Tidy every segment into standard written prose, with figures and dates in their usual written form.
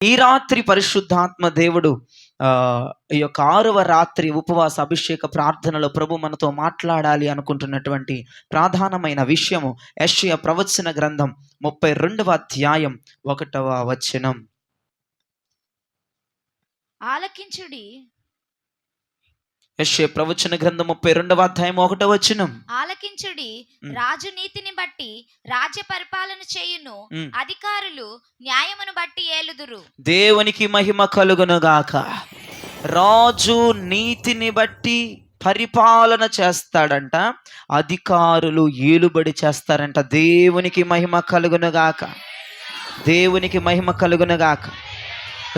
ఈ రాత్రి పరిశుద్ధాత్మ దేవుడు ఈ యొక్క 6వ రాత్రి ఉపవాస అభిషేక ప్రార్థనలో ప్రభు మనతో మాట్లాడాలి అనుకుంటున్నటువంటి ప్రధానమైన విషయము యెషయా ప్రవచన గ్రంథం 32వ అధ్యాయం 1వ వచనం. ఆలకించుడి. యెషయా ప్రవచన గ్రంథం 32వ అధ్యాయం 1వ వచనం. ఆలకించుడి, రాజు నీతిని బట్టి రాజ్య పరిపాలన చేయును, అధికారులు న్యాయమును బట్టి ఏలుదురు. దేవునికి మహిమ కలుగును గాక. రాజు నీతిని బట్టి పరిపాలన చేస్తాడంట, అధికారులు ఏలుబడి చేస్తారంట. దేవునికి మహిమ కలుగును గాక. దేవునికి మహిమ కలుగును గాక.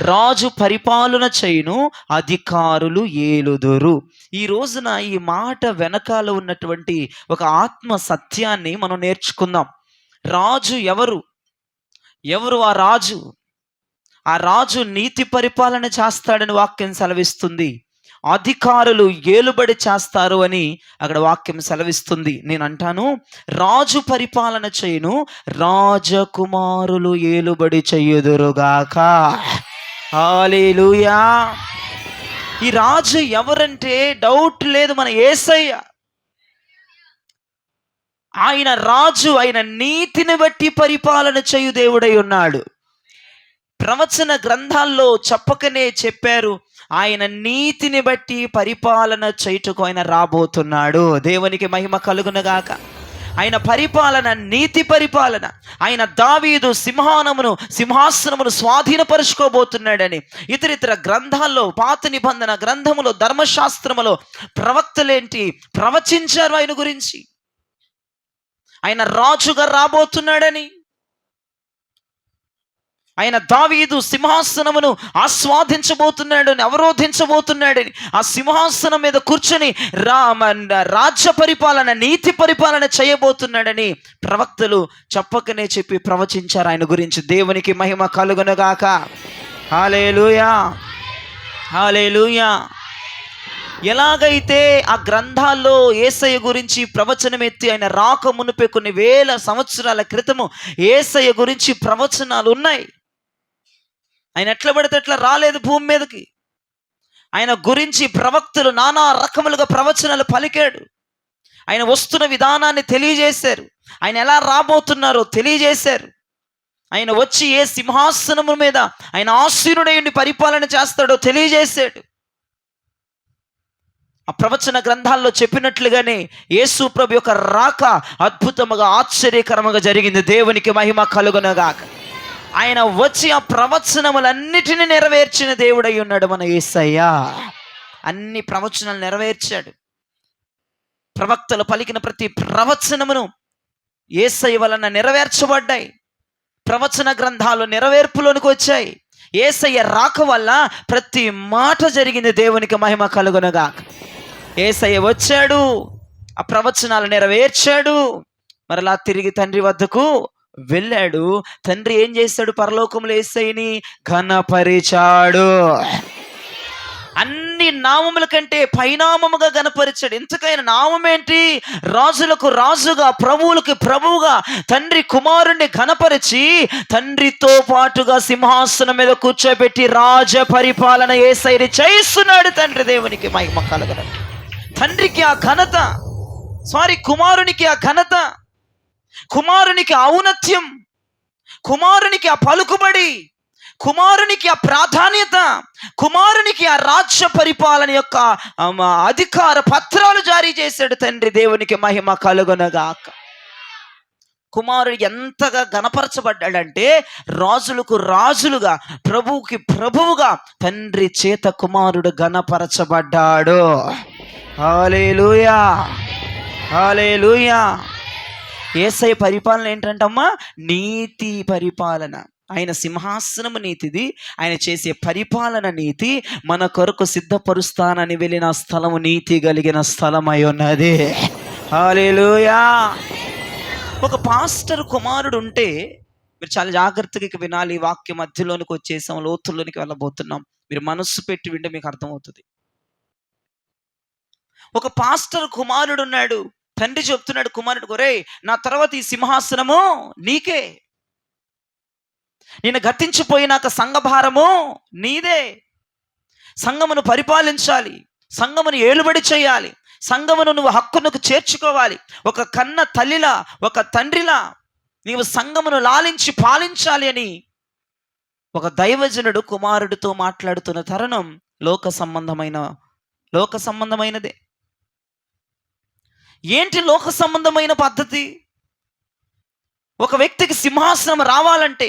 రాజు పరిపాలన చేయును, అధికారులు ఏలుదురు. ఈ రోజున ఈ మాట వెనకాల ఉన్నటువంటి ఒక ఆత్మ సత్యాన్ని మనం నేర్చుకుందాం. రాజు ఎవరు? ఆ రాజు? ఆ రాజు నీతి పరిపాలన చేస్తాడని వాక్యం సెలవిస్తుంది. అధికారులు ఏలుబడి చేస్తారు అని అక్కడ వాక్యం సెలవిస్తుంది. నేను అంటాను, రాజు పరిపాలన చేయును, రాజకుమారులు ఏలుబడి చెయ్యుదురుగాక. హల్లెలూయా. ఈ రాజు ఎవరంటే డౌట్ లేదు, మన యేసయ్య. ఆయన రాజు, ఆయన నీతిని బట్టి పరిపాలన చేయు దేవుడై ఉన్నాడు. ప్రవచన గ్రంథాల్లో చెప్పకనే చెప్పారు, ఆయన నీతిని బట్టి పరిపాలన చేయుటకు ఆయన రాబోతున్నాడు. దేవునికి మహిమ కలుగునుగాక. ఆయన పరిపాలన నీతి పరిపాలన. ఆయన దావీదు సింహాసనమును స్వాధీనపరుచుకోబోతున్నాడని ఇతరితర గ్రంథాల్లో, పాత నిబంధన గ్రంథములో, ధర్మశాస్త్రములో ప్రవక్తలేంటి ప్రవచించారు ఆయన గురించి. ఆయన రాజుగా రాబోతున్నాడని, ఆయన దావీదు సింహాసనమును ఆస్వాదించబోతున్నాడని, అవరోధించబోతున్నాడని, ఆ సింహాసనం మీద కూర్చొని రాజ్య పరిపాలన, నీతి పరిపాలన చేయబోతున్నాడని ప్రవక్తలు చెప్పకనే చెప్పి ప్రవచించారు ఆయన గురించి. దేవునికి మహిమ కలుగునుగాక. హల్లెలూయా, హల్లెలూయా. ఎలాగైతే ఆ గ్రంథాల్లో యేసయ్య గురించి ప్రవచనం ఎత్తి ఆయన రాక మునిపే కొన్ని వేల సంవత్సరాల క్రితము యేసయ్య గురించి ప్రవచనాలు ఉన్నాయి. ఆయన ఎట్లా పడితే ఎట్లా రాలేదు భూమి మీదకి. ఆయన గురించి ప్రవక్తలు నానా రకములుగా ప్రవచనాలు పలికాడు. ఆయన వస్తున్న విధానాన్ని తెలియజేశారు. ఆయన ఎలా రాబోతున్నారో తెలియజేశారు. ఆయన వచ్చి ఏ సింహాసనము మీద ఆయన ఆసీనుడై ఉండి పరిపాలన చేస్తాడో తెలియజేశాడు. ఆ ప్రవచన గ్రంథాల్లో చెప్పినట్లుగానే యేసు ప్రభు యొక్క రాక అద్భుతముగా, ఆశ్చర్యకరముగా జరిగింది. దేవునికి మహిమ కలుగునుగాక. ఆయన వచ్చి ఆ ప్రవచనములన్నిటిని నెరవేర్చిన దేవుడై ఉన్నాడు మన యేసయ్య. అన్ని ప్రవచనాలు నెరవేర్చాడు. ప్రవక్తలు పలికిన ప్రతి ప్రవచనమును యేసయ్య వలన నెరవేర్చబడ్డాయి. ప్రవచన గ్రంథాలు నెరవేర్పులోనికి వచ్చాయి. యేసయ్య రాక వల్ల ప్రతి మాట జరిగింది. దేవునికి మహిమ కలుగునుగాక. యేసయ్య వచ్చాడు, ఆ ప్రవచనాలు నెరవేర్చాడు, మరలా తిరిగి తండ్రి వద్దకు వెళ్ళాడు. తండ్రి ఏం చేశాడు? పరలోకములో యేసయ్యని ఘనపరిచాడు. అన్ని నామముల కంటే పైనామముగా ఘనపరిచాడు. ఎంతకైనా నామం ఏంటి? రాజులకు రాజుగా, ప్రభువులకు ప్రభువుగా తండ్రి కుమారుణ్ణి ఘనపరిచి తండ్రితో పాటుగా సింహాసనం మీద కూర్చోబెట్టి రాజ పరిపాలన యేసయ్యని చేస్తున్నాడు తండ్రి. దేవునికి మహిమ కలుగును. తండ్రికి ఆ ఘనత, కుమారునికి ఆ ఘనత, కుమారునికి ఔన్నత్యం, కుమారునికి ఆ పలుకుబడి, కుమారునికి ఆ ప్రాధాన్యత, కుమారునికి ఆ రాజ్య పరిపాలన యొక్క అధికార పత్రాలు జారీ చేశాడు తండ్రి. దేవునికి మహిమ కలుగునుగాక. కుమారుడు ఎంతగా గణపరచబడ్డాడంటే, రాజులకు రాజులుగా, ప్రభువుకి ప్రభువుగా తండ్రి చేత కుమారుడు గణపరచబడ్డాడు. హల్లెలూయా, హల్లెలూయా. యేసయ్య పరిపాలన ఏంటంటమ్మా? నీతి పరిపాలన. ఆయన సింహాసనము నీతిది, ఆయన చేసే పరిపాలన నీతి. మన కొరకు సిద్ధపరుస్తానని వెళ్ళిన స్థలము నీతి కలిగిన స్థలమై ఉన్నది. హల్లెలూయా. ఒక పాస్టర్ కుమారుడు ఉంటే, మీరు చాలా జాగ్రత్తగా వినాలి. వాక్య మధ్యలోనికి వచ్చేసాం, లోతుల్లోనికి వెళ్ళబోతున్నాం. మీరు మనస్సు పెట్టి వింటే మీకు అర్థమవుతుంది. ఒక పాస్టర్ కుమారుడు ఉన్నాడు. తండ్రి చెప్తున్నాడు కుమారుడు, ఒరేయ్, నా తర్వాత ఈ సింహాసనము నీకే. నేను గతించిపోయినాక సంఘభారము నీదే. సంఘమును పరిపాలించాలి, సంఘమును ఏలుబడి చేయాలి, సంఘమును నువ్వు హక్కునకు చేర్చుకోవాలి. ఒక కన్న తల్లిలా, ఒక తండ్రిలా నీవు సంఘమును లాలించి పాలించాలి అని ఒక దైవజనుడు కుమారుడితో మాట్లాడుతున్న తరుణం లోక సంబంధమైనదే. ఏంటి లోక సంబంధమైన పద్ధతి? ఒక వ్యక్తికి సింహాసనం రావాలంటే,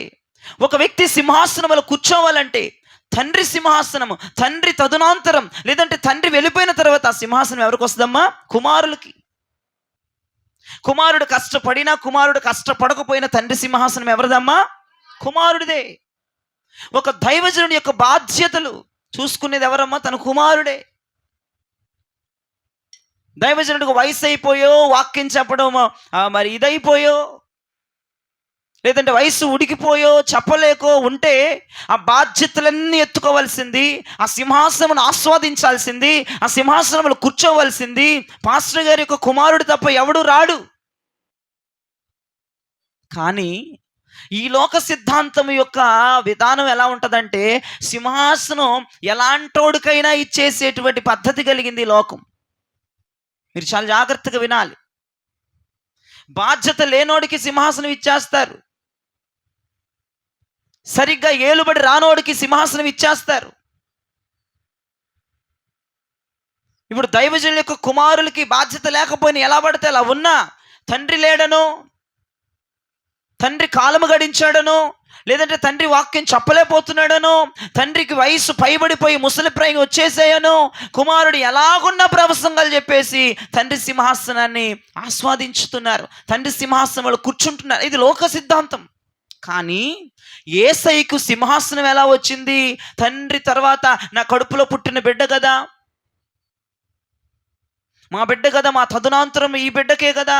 ఒక వ్యక్తి సింహాసనంలో కూర్చోవాలంటే తండ్రి సింహాసనము, తండ్రి తదునాంతరం, లేదంటే తండ్రి వెళ్ళిపోయిన తర్వాత ఆ సింహాసనం ఎవరికి వస్తుందమ్మా? కుమారులకి. కుమారుడు కష్టపడినా, కుమారుడు కష్టపడకపోయినా తండ్రి సింహాసనం ఎవరిదమ్మా? కుమారుడిదే. ఒక దైవజనుడి యొక్క బాధ్యతలు చూసుకునేది ఎవరమ్మా? తన కుమారుడే. దైవజనుడికి వయసు అయిపోయో, వాక్యం చెప్పడం మరి ఇదైపోయో, లేదంటే వయసు ఉడికిపోయో చెప్పలేకో ఉంటే ఆ బాధ్యతలన్నీ ఎత్తుకోవాల్సింది, ఆ సింహాసనం ఆస్వాదించాల్సింది, ఆ సింహాసనంలో కూర్చోవలసింది పాస్టర్ గారి యొక్క కుమారుడు తప్ప ఎవడు రాడు. కానీ ఈ లోక సిద్ధాంతం యొక్క విధానం ఎలా ఉంటుందంటే, సింహాసనం ఎలాంటోడికైనా ఇచ్చేసేటువంటి పద్ధతి కలిగింది ఈ లోకం. మీరు చాలా జాగ్రత్తగా వినాలి. బాధ్యత లేనోడికి సింహాసనం ఇచ్చేస్తారు, సరిగ్గా ఏలుబడి రానోడికి సింహాసనం ఇచ్చేస్తారు. ఇప్పుడు దైవజనుల యొక్క కుమారులకి బాధ్యత లేకపోయినా ఎలా పడితే అలా ఉన్నా, తండ్రి లేడనో, తండ్రి కాలము గడించాడనో, లేదంటే తండ్రి వాక్యం చెప్పలేకపోతున్నాడనో, తండ్రికి వయసు పైబడిపోయి ముసలిప్రాయం వచ్చేసాయనో, కుమారుడు ఎలాగున్న ప్రవసంగాలు చెప్పేసి తండ్రి సింహాసనాన్ని ఆస్వాదించుతున్నారు, తండ్రి సింహాసనంలో కూర్చుంటున్నారు. ఇది లోక సిద్ధాంతం. కానీ యేసయ్యకు సింహాసనం ఎలా వచ్చింది? తండ్రి తర్వాత నా కడుపులో పుట్టిన బిడ్డ కదా, మా బిడ్డ కదా, మా తదునాంతరం ఈ బిడ్డకే కదా,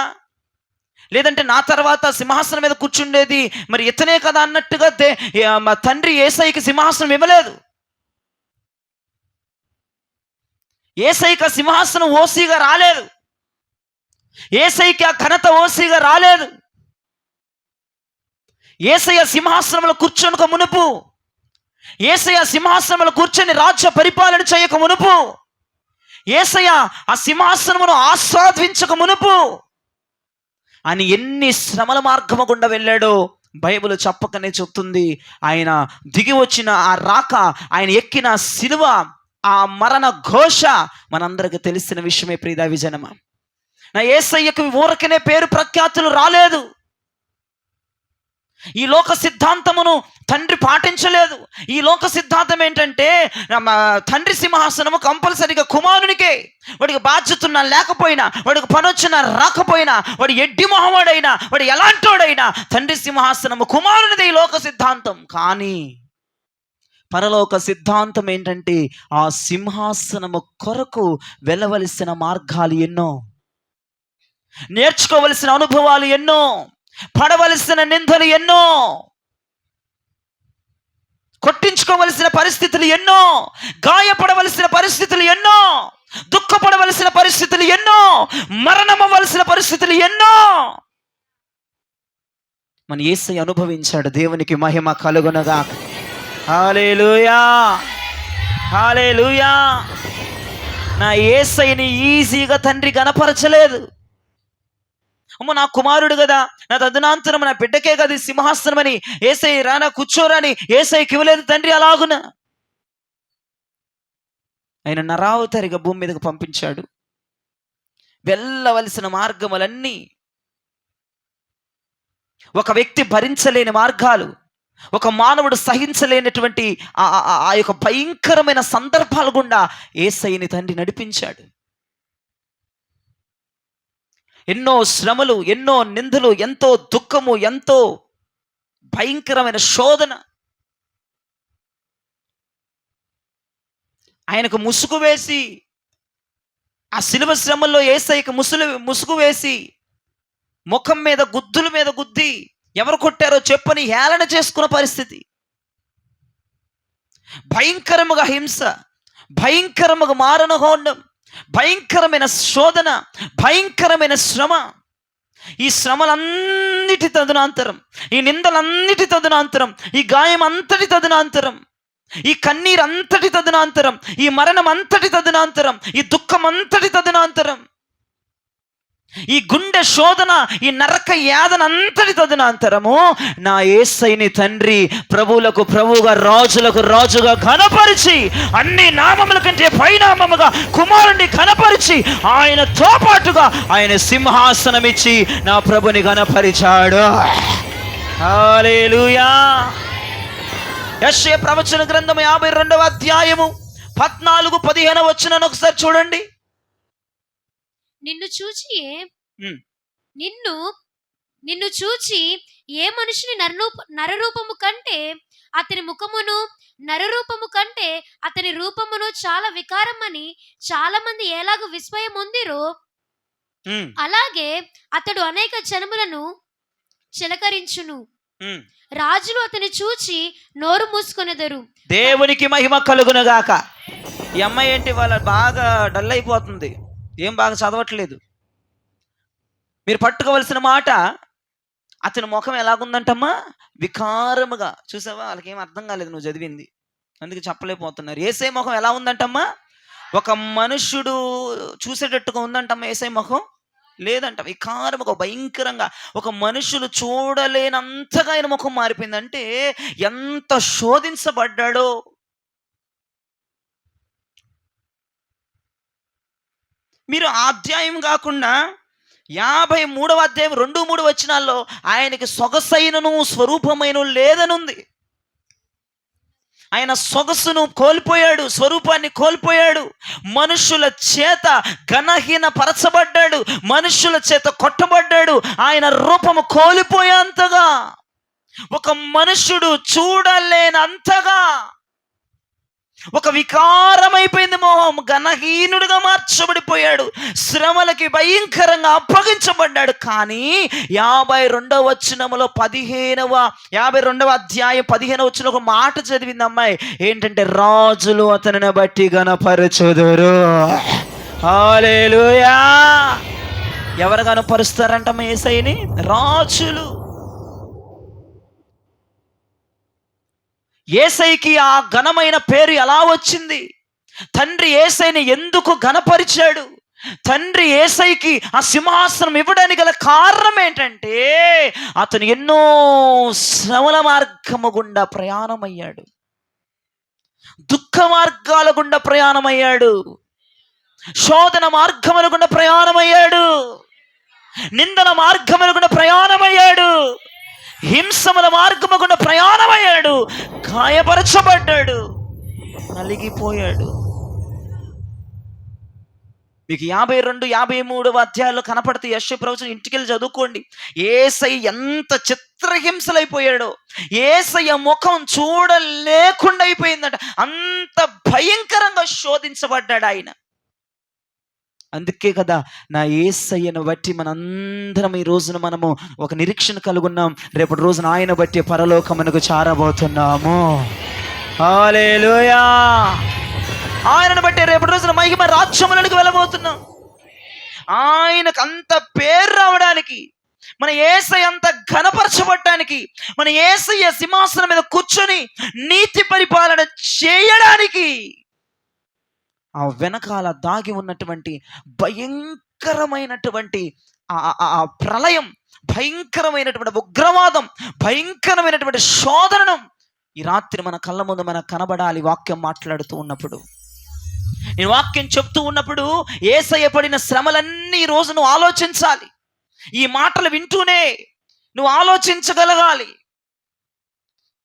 లేదంటే నా తర్వాత సింహాసనం మీద కూర్చుండేది మరి ఇతనే కదా అన్నట్టుగా మా తండ్రి యేసయ్యకి సింహాసనం ఇవ్వలేదు. యేసయ్యకి సింహాసనం ఓసీగా రాలేదు, యేసయ్యకి ఆ ఘనత ఓసీగా రాలేదు. యేసయ్య సింహాసనంలో కూర్చొనక మునుపు, యేసయ్య సింహాసనంలో కూర్చొని రాజ్య పరిపాలన చేయక మునుపు, యేసయ్య ఆ సింహాసనమును ఆస్వాదించక మునుపు ఆయన ఎన్ని శ్రమల మార్గము గుండా వెళ్ళాడో బైబిల్ చెప్పకనే చెప్తుంది. ఆయన దిగి వచ్చిన ఆ రాక, ఆయన ఎక్కిన శిలువ, ఆ మరణ ఘోష మనందరికి తెలిసిన విషయమే. ప్రియ విజనమా, నా యేసయ్యకు ఊరకనే పేరు ప్రఖ్యాతులు రాలేదు. ఈ లోక సిద్ధాంతమును తండ్రి పాటించలేదు. ఈ లోక సిద్ధాంతం ఏంటంటే, తండ్రి సింహాసనము కంపల్సరీగా కుమారునికే. వాడికి బాధ్యత ఉన్నా లేకపోయినా, వాడికి పని వచ్చినా రాకపోయినా, వాడు ఎడ్డి మొహవాడైనా, వాడు ఎలాంటోడైనా తండ్రి సింహాసనము కుమారునిదే ఈ లోక సిద్ధాంతం. కానీ పరలోక సిద్ధాంతం ఏంటంటే, ఆ సింహాసనము కొరకు వెళ్ళవలసిన మార్గాలు ఎన్నో, నేర్చుకోవలసిన అనుభవాలు ఎన్నో, పడవలసిన నిందలు ఎన్నో, కొట్టించుకోవలసిన పరిస్థితులు ఎన్నో, గాయపడవలసిన పరిస్థితులు ఎన్నో, దుఃఖపడవలసిన పరిస్థితులు ఎన్నో, మరణమవలసిన పరిస్థితులు ఎన్నో మన యేసయ్య అనుభవించాడు. దేవునికి మహిమ కలుగునగా. హల్లెలూయా, హల్లెలూయా. నా యేసయ్యని ఈజీగా తండ్రి గణపరచలేదు. అమ్మ నా కుమారుడు కదా, నా తదునాంతరం నా బిడ్డకే కదా సింహాసనం అని యేసయ్య రానా కూర్చోరాని యేసయ్యకి ఇవ్వలేదు తండ్రి. అలాగున ఆయన నరావతారిగా భూమి మీదకు పంపించాడు. వెళ్ళవలసిన మార్గములన్నీ, ఒక వ్యక్తి భరించలేని మార్గాలు, ఒక మానవుడు సహించలేనటువంటి ఆ యొక్క భయంకరమైన సందర్భాల గుండా యేసయ్యని తండ్రి నడిపించాడు. ఎన్నో శ్రమలు, ఎన్నో నిందలు, ఎంతో దుఃఖము, ఎంతో భయంకరమైన శోధన. ఆయనకు ముసుగు వేసి, ఆ శిలువ శ్రమల్లో యేసయ్యకు ముసుగు వేసి, ముఖం మీద గుద్దుల మీద గుద్ది ఎవరు కొట్టారో చెప్పని హేళన చేసుకున్న పరిస్థితి. భయంకరముగా హింస, భయంకరముగా మారణహోండం, భయంకరమైన శోధన, భయంకరమైన శ్రమ. ఈ శ్రమలన్నిటి తదనంతరం, ఈ నిందలన్నిటి తదనంతరం, ఈ గాయం అంతటి తదనంతరం, ఈ కన్నీరు అంతటి తదనంతరం, ఈ మరణం అంతటి తదనంతరం, ఈ దుఃఖం అంతటి తదనంతరం, ఈ గుండె శోధన, ఈ నరక యాదన అంతటి తదనంతరము నా యేసయ్యని తండ్రి ప్రభువులకు ప్రభువుగా, రాజులకు రాజుగా ఘనపరిచి, అన్ని నామముల కంటే పైనామముగా కుమారుణ్ణి ఘనపరిచి, ఆయనతో పాటుగా ఆయన సింహాసనం ఇచ్చి నా ప్రభుని ఘనపరిచాడు. హల్లెలూయా. యెషయా ప్రవచన గ్రంథం 52వ అధ్యాయము 14-15 వచనాన్ని ఒకసారి చూడండి. నిన్ను చూచి ఉమ్, నిన్ను నిన్ను చూచి ఏ మనుషుని నరరూపము కంటే అతని ముఖమును, నరరూపము కంటే అతని రూపమును చాలా వికారమని చాలా మంది ఎలాగూ విస్మయం ఉందిరో, ఉమ్, అలాగే అతడు అనేక జనములను చిలకరించును. ఉమ్. రాజులు అతని చూచి నోరు మూసుకొనెదరు. దేవునికి మహిమ కలుగునుగాక. ఈ అమ్మాయి ఏంటి వాళ్ళ బాగా డల్ అయిపోతుంది, ఏం బాగా చదవట్లేదు. మీరు పట్టుకోవలసిన మాట, అతని ముఖం ఎలాగుందంటమ్మా? వికారముగా. చూసావా, వాళ్ళకి ఏం అర్థం కాలేదు నువ్వు చదివింది, అందుకే చెప్పలేకపోతున్నారు. యేసయ్య ముఖం ఎలా ఉందంటమ్మా? ఒక మనుష్యుడు చూసేటట్టుగా ఉందంటమ్మా యేసయ్య ముఖం? లేదంట, వికారముగా, భయంకరంగా, ఒక మనుషులు చూడలేనంతగా ఆయన ముఖం మారిపోయిందంటే ఎంత శోధించబడ్డాడో. మీరు ఆ అధ్యాయం కాకుండా 53వ అధ్యాయం 2-3 వచనాల్లో ఆయనకి సొగసైనను స్వరూపమైన లేదనుంది. ఆయన సొగసును కోల్పోయాడు, స్వరూపాన్ని కోల్పోయాడు, మనుషుల చేత ఘనహీన పరచబడ్డాడు, మనుషుల చేత కొట్టబడ్డాడు, ఆయన రూపము కోల్పోయేంతగా, ఒక మనుషుడు చూడలేనంతగా ఒక వికారమైపోయింది మొహం, ఘనహీనుడిగా మార్చబడిపోయాడు, శ్రమలకి భయంకరంగా అప్పగించబడ్డాడు. కానీ 52వ వచనములో 52వ అధ్యాయం 15వ వచనంలో ఒక మాట చదివింది అమ్మాయి, ఏంటంటే రాజులు అతనిని బట్టి ఘనపరచుదురు. హల్లెలూయా. ఎవరు ఘనపరుస్తారంటమ్మా యేసయ్యని? రాజులు. యేసయ్యకి ఆ ఘనమైన పేరు ఎలా వచ్చింది? తండ్రి యేసయ్యని ఎందుకు ఘనపరిచాడు? తండ్రి యేసయ్యకి ఆ సింహాసనం ఇవ్వడానికి గల కారణం ఏంటంటే, అతను ఎన్నో శ్రమల మార్గము గుండా ప్రయాణమయ్యాడు, దుఃఖ మార్గాల గుండా ప్రయాణమయ్యాడు, శోధన మార్గముల గుండా ప్రయాణమయ్యాడు, నిందన మార్గముల గుండా ప్రయాణమయ్యాడు, హింసముల మార్గము గుండా ప్రయాణమయ్యాడు, గాయపరచబడ్డాడు, నలిగిపోయాడు. మీకు 52-53వ అధ్యాయాల్లో కనపడితే యెషయా ప్రవచనం ఇంటికెళ్ళి చదువుకోండి. యేసయ్య ఎంత చిత్రహింసలైపోయాడో, యేసయ్య ముఖం చూడలేకుండా అయిపోయిందట, అంత భయంకరంగా శోధించబడ్డాడు ఆయన. అందుకే కదా నా యేసయ్యను బట్టి మనందరం ఈ రోజున మనము ఒక నిరీక్షణ కలుగున్నాం. రేపటి రోజున ఆయన బట్టి పరలోకమునకు చేరబోతున్నాము. హల్లెలూయా. ఆయనను బట్టి రేపటి రోజున మహిమ రాజ్యములకు వెళ్ళబోతున్నాం. ఆయనకు అంత పేరు రావడానికి, మన యేసయ్య అంత ఘనపరచబడటానికి, మన యేసయ్య సింహాసనం మీద కూర్చొని నీతి పరిపాలన చేయడానికి ఆ వెనకాల దాగి ఉన్నటువంటి భయంకరమైనటువంటి ఆ ప్రళయం, భయంకరమైనటువంటి ఉగ్రవాదం, భయంకరమైనటువంటి శోధనం ఈ రాత్రి మన కళ్ళ ముందు మనకు కనబడాలి. వాక్యం మాట్లాడుతూ ఉన్నప్పుడు, నేను వాక్యం చెప్తూ ఉన్నప్పుడు యేసయ్య పడిన శ్రమలన్నీ ఈ రోజు నువ్వు ఆలోచించాలి. ఈ మాటలు వింటూనే నువ్వు ఆలోచించగలగాలి.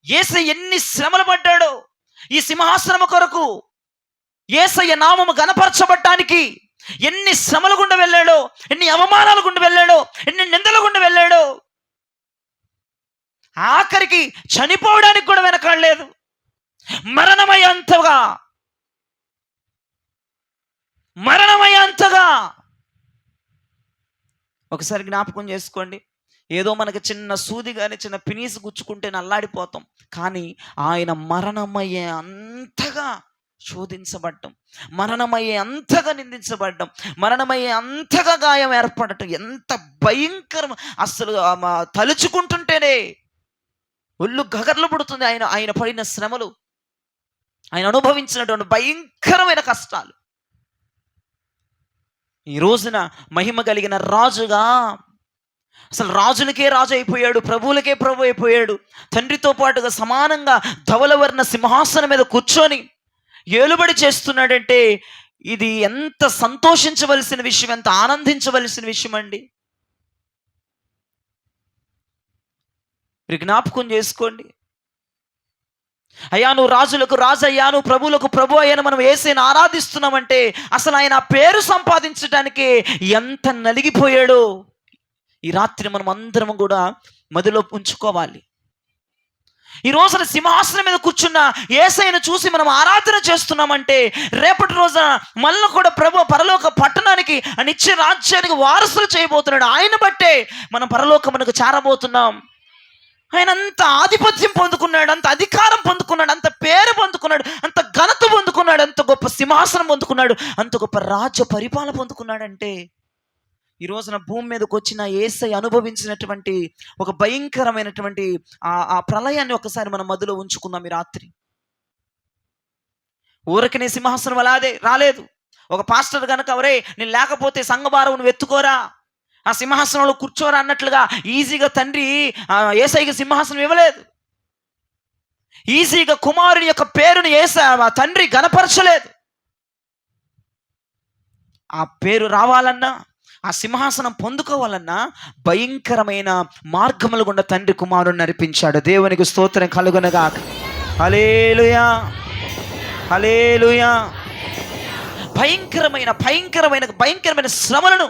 యేసయ్య ఎన్ని శ్రమలు పడ్డాడో ఈ సింహాసనము కొరకు, యేసయ్య నామము ఘనపరచబడ్డానికి ఎన్ని శ్రమల గుండా వెళ్ళాడో, ఎన్ని అవమానాల గుండా వెళ్ళాడో, ఎన్ని నిందల గుండా వెళ్ళాడో, ఆఖరికి చనిపోవడానికి కూడా వెనకాడలేదు. మరణమయ్యేంతగా ఒకసారి జ్ఞాపకం చేసుకోండి. ఏదో మనకి చిన్న సూది కానీ చిన్న పినీసు గుచ్చుకుంటే నల్లాడిపోతాం, కానీ ఆయన మరణమయ్యే అంతగా శోధించబడ్డం, మరణమయ్యే అంతగా నిందించబడ్డం, మరణమయ్యే అంతగా గాయం ఏర్పడటం ఎంత భయంకరం! అసలు తలుచుకుంటుంటేనే ఒళ్ళు గగర్లు పుడుతుంది. ఆయన ఆయన పడిన శ్రమలు, ఆయన అనుభవించినటువంటి భయంకరమైన కష్టాలు. ఈ రోజున మహిమ కలిగిన రాజుగా, అసలు రాజులకే రాజు అయిపోయాడు, ప్రభువులకే ప్రభు అయిపోయాడు, తండ్రితో పాటుగా సమానంగా ధవలవర్ణ సింహాసనం మీద కూర్చొని ఏలుబడి చేస్తున్నాడంటే ఇది ఎంత సంతోషించవలసిన విషయం, ఎంత ఆనందించవలసిన విషయం అండి. మీరు జ్ఞాపకం చేసుకోండి. అయ్యా నువ్వు రాజులకు రాజు అయ్యా, నువ్వు ప్రభువులకు ప్రభు అయ్యాను మనం యేసుని ఆరాధిస్తున్నామంటే అసలు ఆయన ఆ పేరు సంపాదించడానికి ఎంత నలిగిపోయాడో ఈ రాత్రి మనం అందరం కూడా మదిలో ఉంచుకోవాలి. ఈ రోజున సింహాసనం మీద కూర్చున్న యేసయ్యను చూసి మనం ఆరాధన చేస్తున్నామంటే రేపటి రోజున మనల్ని కూడా ప్రభు పరలోక పట్టణానికి నిత్య రాజ్యానికి వారసులు చేయబోతున్నాడు. ఆయన బట్టే మనం పరలోకమునకు చేరబోతున్నాం. ఆయన అంత ఆధిపత్యం పొందుకున్నాడు, అంత అధికారం పొందుకున్నాడు, అంత పేరు పొందుకున్నాడు, అంత ఘనత పొందుకున్నాడు, అంత గొప్ప సింహాసనం పొందుకున్నాడు, అంత గొప్ప రాజ్య పరిపాలన పొందుకున్నాడంటే ఈ రోజున భూమి మీదకి వచ్చిన యేసయ్య అనుభవించినటువంటి ఒక భయంకరమైనటువంటి ఆ ప్రళయాన్ని ఒకసారి మన మధ్యలో ఉంచుకుందాం ఈ రాత్రి. ఊరకనే సింహాసనం అలాదే రాలేదు. ఒక పాస్టర్ కనుక ఎవరే నేను లేకపోతే సంఘభారం నువ్వు ఎత్తుకోరా, ఆ సింహాసనంలో కూర్చోరా అన్నట్లుగా ఈజీగా తండ్రి యేసయ్యకి సింహాసనం ఇవ్వలేదు. ఈజీగా కుమారుని యొక్క పేరుని తండ్రి గణపరచలేదు. ఆ పేరు రావాలన్నా, ఆ సింహాసనం పొందుకోవాలన్నా భయంకరమైన మార్గముల గుండా తండ్రి కుమారుని నడిపించాడు. దేవునికి స్తోత్రం కలుగునగాక. హల్లెలూయా, హల్లెలూయా. భయంకరమైన భయంకరమైన భయంకరమైన శ్రమలను,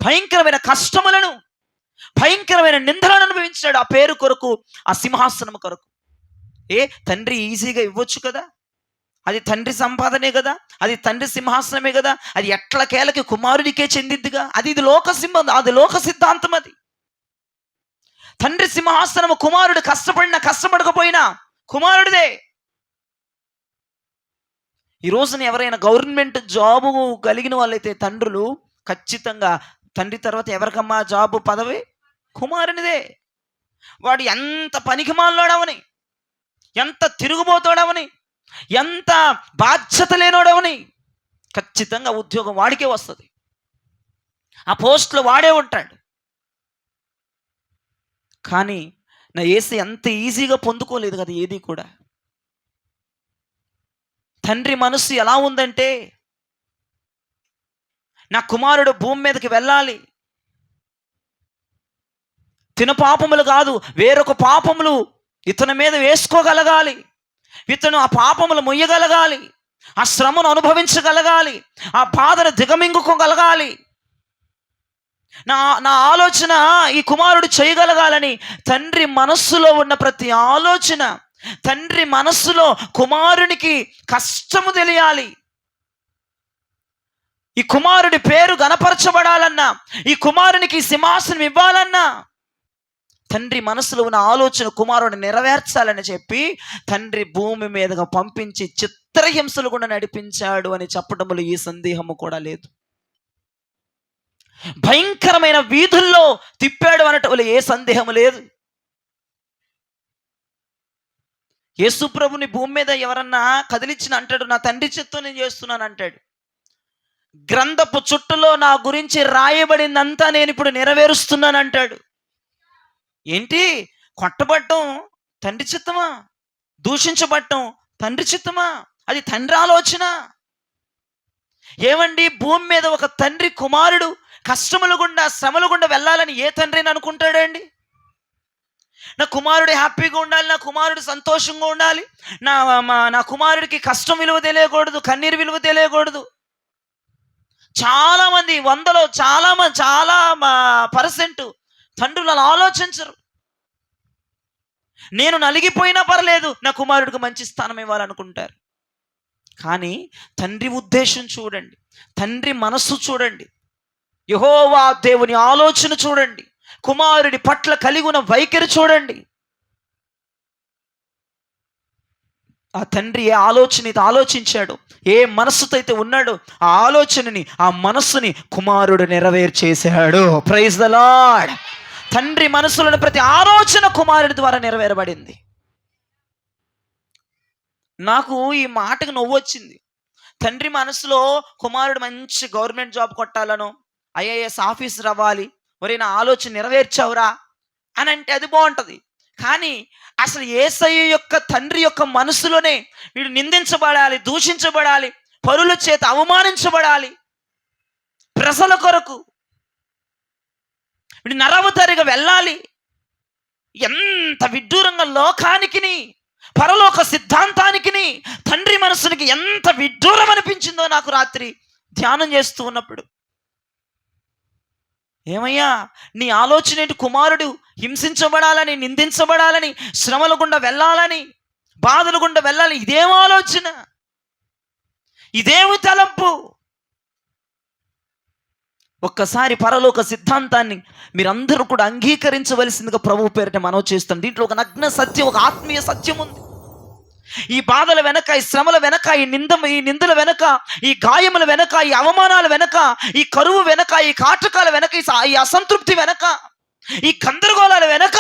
భయంకరమైన కష్టములను, భయంకరమైన నిందలను అనుభవించాడు ఆ పేరు కొరకు, ఆ సింహాసనం కొరకు. తండ్రి ఈజీగా ఇవ్వచ్చు కదా, అది తండ్రి సంపాదనే కదా, అది తండ్రి సింహాసనమే కదా, అది ఎట్లకేలకి కుమారుడికే చెందిద్దిగా. అది లోక సిద్ధాంతం. అది తండ్రి సింహాసనము కుమారుడు కష్టపడకపోయినా కుమారుడిదే. ఈ రోజున ఎవరైనా గవర్నమెంట్ జాబు కలిగిన వాళ్ళైతే తండ్రులు ఖచ్చితంగా తండ్రి తర్వాత ఎవరికమ్మా జాబు పదవి? కుమారునిదే. వాడు ఎంత పనికిమాలోడవని, ఎంత తిరుగుబోతాడవని, ఎంత బాధ్యత లేనోడవని ఖచ్చితంగా ఉద్యోగం వాడికే వస్తుంది. ఆ పోస్ట్లో వాడే ఉంటాడు. కానీ నా యేసు అంత ఈజీగా పొందుకోలేదు కదా ఏది కూడా. తండ్రి మనసు ఎలా ఉందంటే నా కుమారుడు భూమి మీదకి వెళ్ళాలి, తిన పాపములు కాదు వేరొక పాపములు ఇతని మీద వేసుకోగలగాలి, ఇతను ఆ పాపములు మొయ్యగలగాలి, ఆ శ్రమను అనుభవించగలగాలి, ఆ బాధను దిగమింగుకోగలగాలి. నా ఆలోచన ఈ కుమారుడు చేయగలగాలని తండ్రి మనస్సులో ఉన్న ప్రతి ఆలోచన, తండ్రి మనస్సులో కుమారునికి కష్టము తెలియాలి. ఈ కుమారుడి పేరు గణపరచబడాలన్నా, ఈ కుమారునికి సింహాసనం ఇవ్వాలన్నా తండ్రి మనసులో ఉన్న ఆలోచన కుమారుడిని నెరవేర్చాలని చెప్పి తండ్రి భూమి మీదగా పంపించి చిత్రహింసలు కూడా నడిపించాడు అని చెప్పడంలో ఈ సందేహము కూడా లేదు. భయంకరమైన వీధుల్లో తిప్పాడు అనటంలో ఏ సందేహము లేదు. యేసు ప్రభుని భూమి మీద ఎవరన్నా కదిలించిన అంటాడు, నా తండ్రి చిత్తం నేను చేస్తున్నాను అంటాడు. గ్రంథపు చుట్టలో నా గురించి రాయబడిందంతా నేను ఇప్పుడు నెరవేరుస్తున్నాను అంటాడు. ఏంటి? కొట్టబట్టం తండ్రి చిత్తమా? దూషించబట్టం తండ్రి చిత్తమా? అది తండ్రి ఆలోచన. ఏమండి, భూమి మీద ఒక తండ్రి కుమారుడు కష్టముల గుండా శ్రమల గుండా వెళ్ళాలని ఏ తండ్రిని అనుకుంటాడండి? నా కుమారుడు హ్యాపీగా ఉండాలి, నా కుమారుడు సంతోషంగా ఉండాలి, నా కుమారుడికి కష్టం విలువ తెలియకూడదు, కన్నీరు విలువ తెలియకూడదు. చాలామంది చాలా పర్సెంట్ తండ్రులు అలా ఆలోచించరు. నేను నలిగిపోయినా పర్లేదు, నా కుమారుడికి మంచి స్థానం ఇవ్వాలనుకుంటారు. కానీ తండ్రి ఉద్దేశం చూడండి, తండ్రి మనస్సు చూడండి, యెహోవా దేవుని ఆలోచన చూడండి, కుమారుడి పట్ల కలిగి ఉన్న వైఖరి చూడండి. ఆ తండ్రి ఏ ఆలోచన అయితే ఆలోచించాడు, ఏ మనస్సుతో అయితే ఉన్నాడో ఆ ఆలోచనని, ఆ మనస్సుని కుమారుడు నెరవేర్చేశాడు. Praise the lord. తండ్రి మనసులోని ప్రతి ఆలోచన కుమారుడి ద్వారా నెరవేరబడింది. నాకు ఈ మాటకు నవ్వు వచ్చింది. తండ్రి మనసులో కుమారుడు మంచి గవర్నమెంట్ జాబ్ కొట్టాలనో, ఐఏఎస్ ఆఫీసర్ అవ్వాలి, ఒరే నా ఆలోచన నెరవేర్చావురా అని అంటే అది బాగుంటుంది. కానీ అసలు యేసయ్య యొక్క తండ్రి యొక్క మనసులోనే వీడు నిందించబడాలి, దూషించబడాలి, పరుల చేత అవమానించబడాలి, ప్రజల కొరకు వీడు నరవతరిగా వెళ్ళాలి, ఎంత విడ్డూరంగా లోకానికిని పరలోక సిద్ధాంతానికిని తండ్రి మనసునికి ఎంత విడ్డూరం అనిపించిందో నాకు రాత్రి ధ్యానం చేస్తూ ఉన్నప్పుడు. ఏమయ్యా నీ ఆలోచన ఏంటి? కుమారుడు హింసించబడాలని, నిందించబడాలని, శ్రమల గుండా వెళ్ళాలని, బాధల గుండా వెళ్ళాలి, ఇదేం ఆలోచన, ఇదేమి తలంపు? ఒక్కసారి పరలోక సిద్ధాంతాన్ని మీరందరూ కూడా అంగీకరించవలసిందిగా ప్రభువు పేరిట మనవి చేస్తాను. దీంట్లో ఒక నగ్న సత్యం, ఒక ఆత్మీయ సత్యం ఉంది. ఈ బాధల వెనక, ఈ శ్రమల వెనక, ఈ నిందల వెనక, ఈ గాయముల వెనక, ఈ అవమానాల వెనక, ఈ కరువు వెనక, ఈ కాటకాల వెనక, ఈ అసంతృప్తి వెనక, ఈ గందరగోళాల వెనక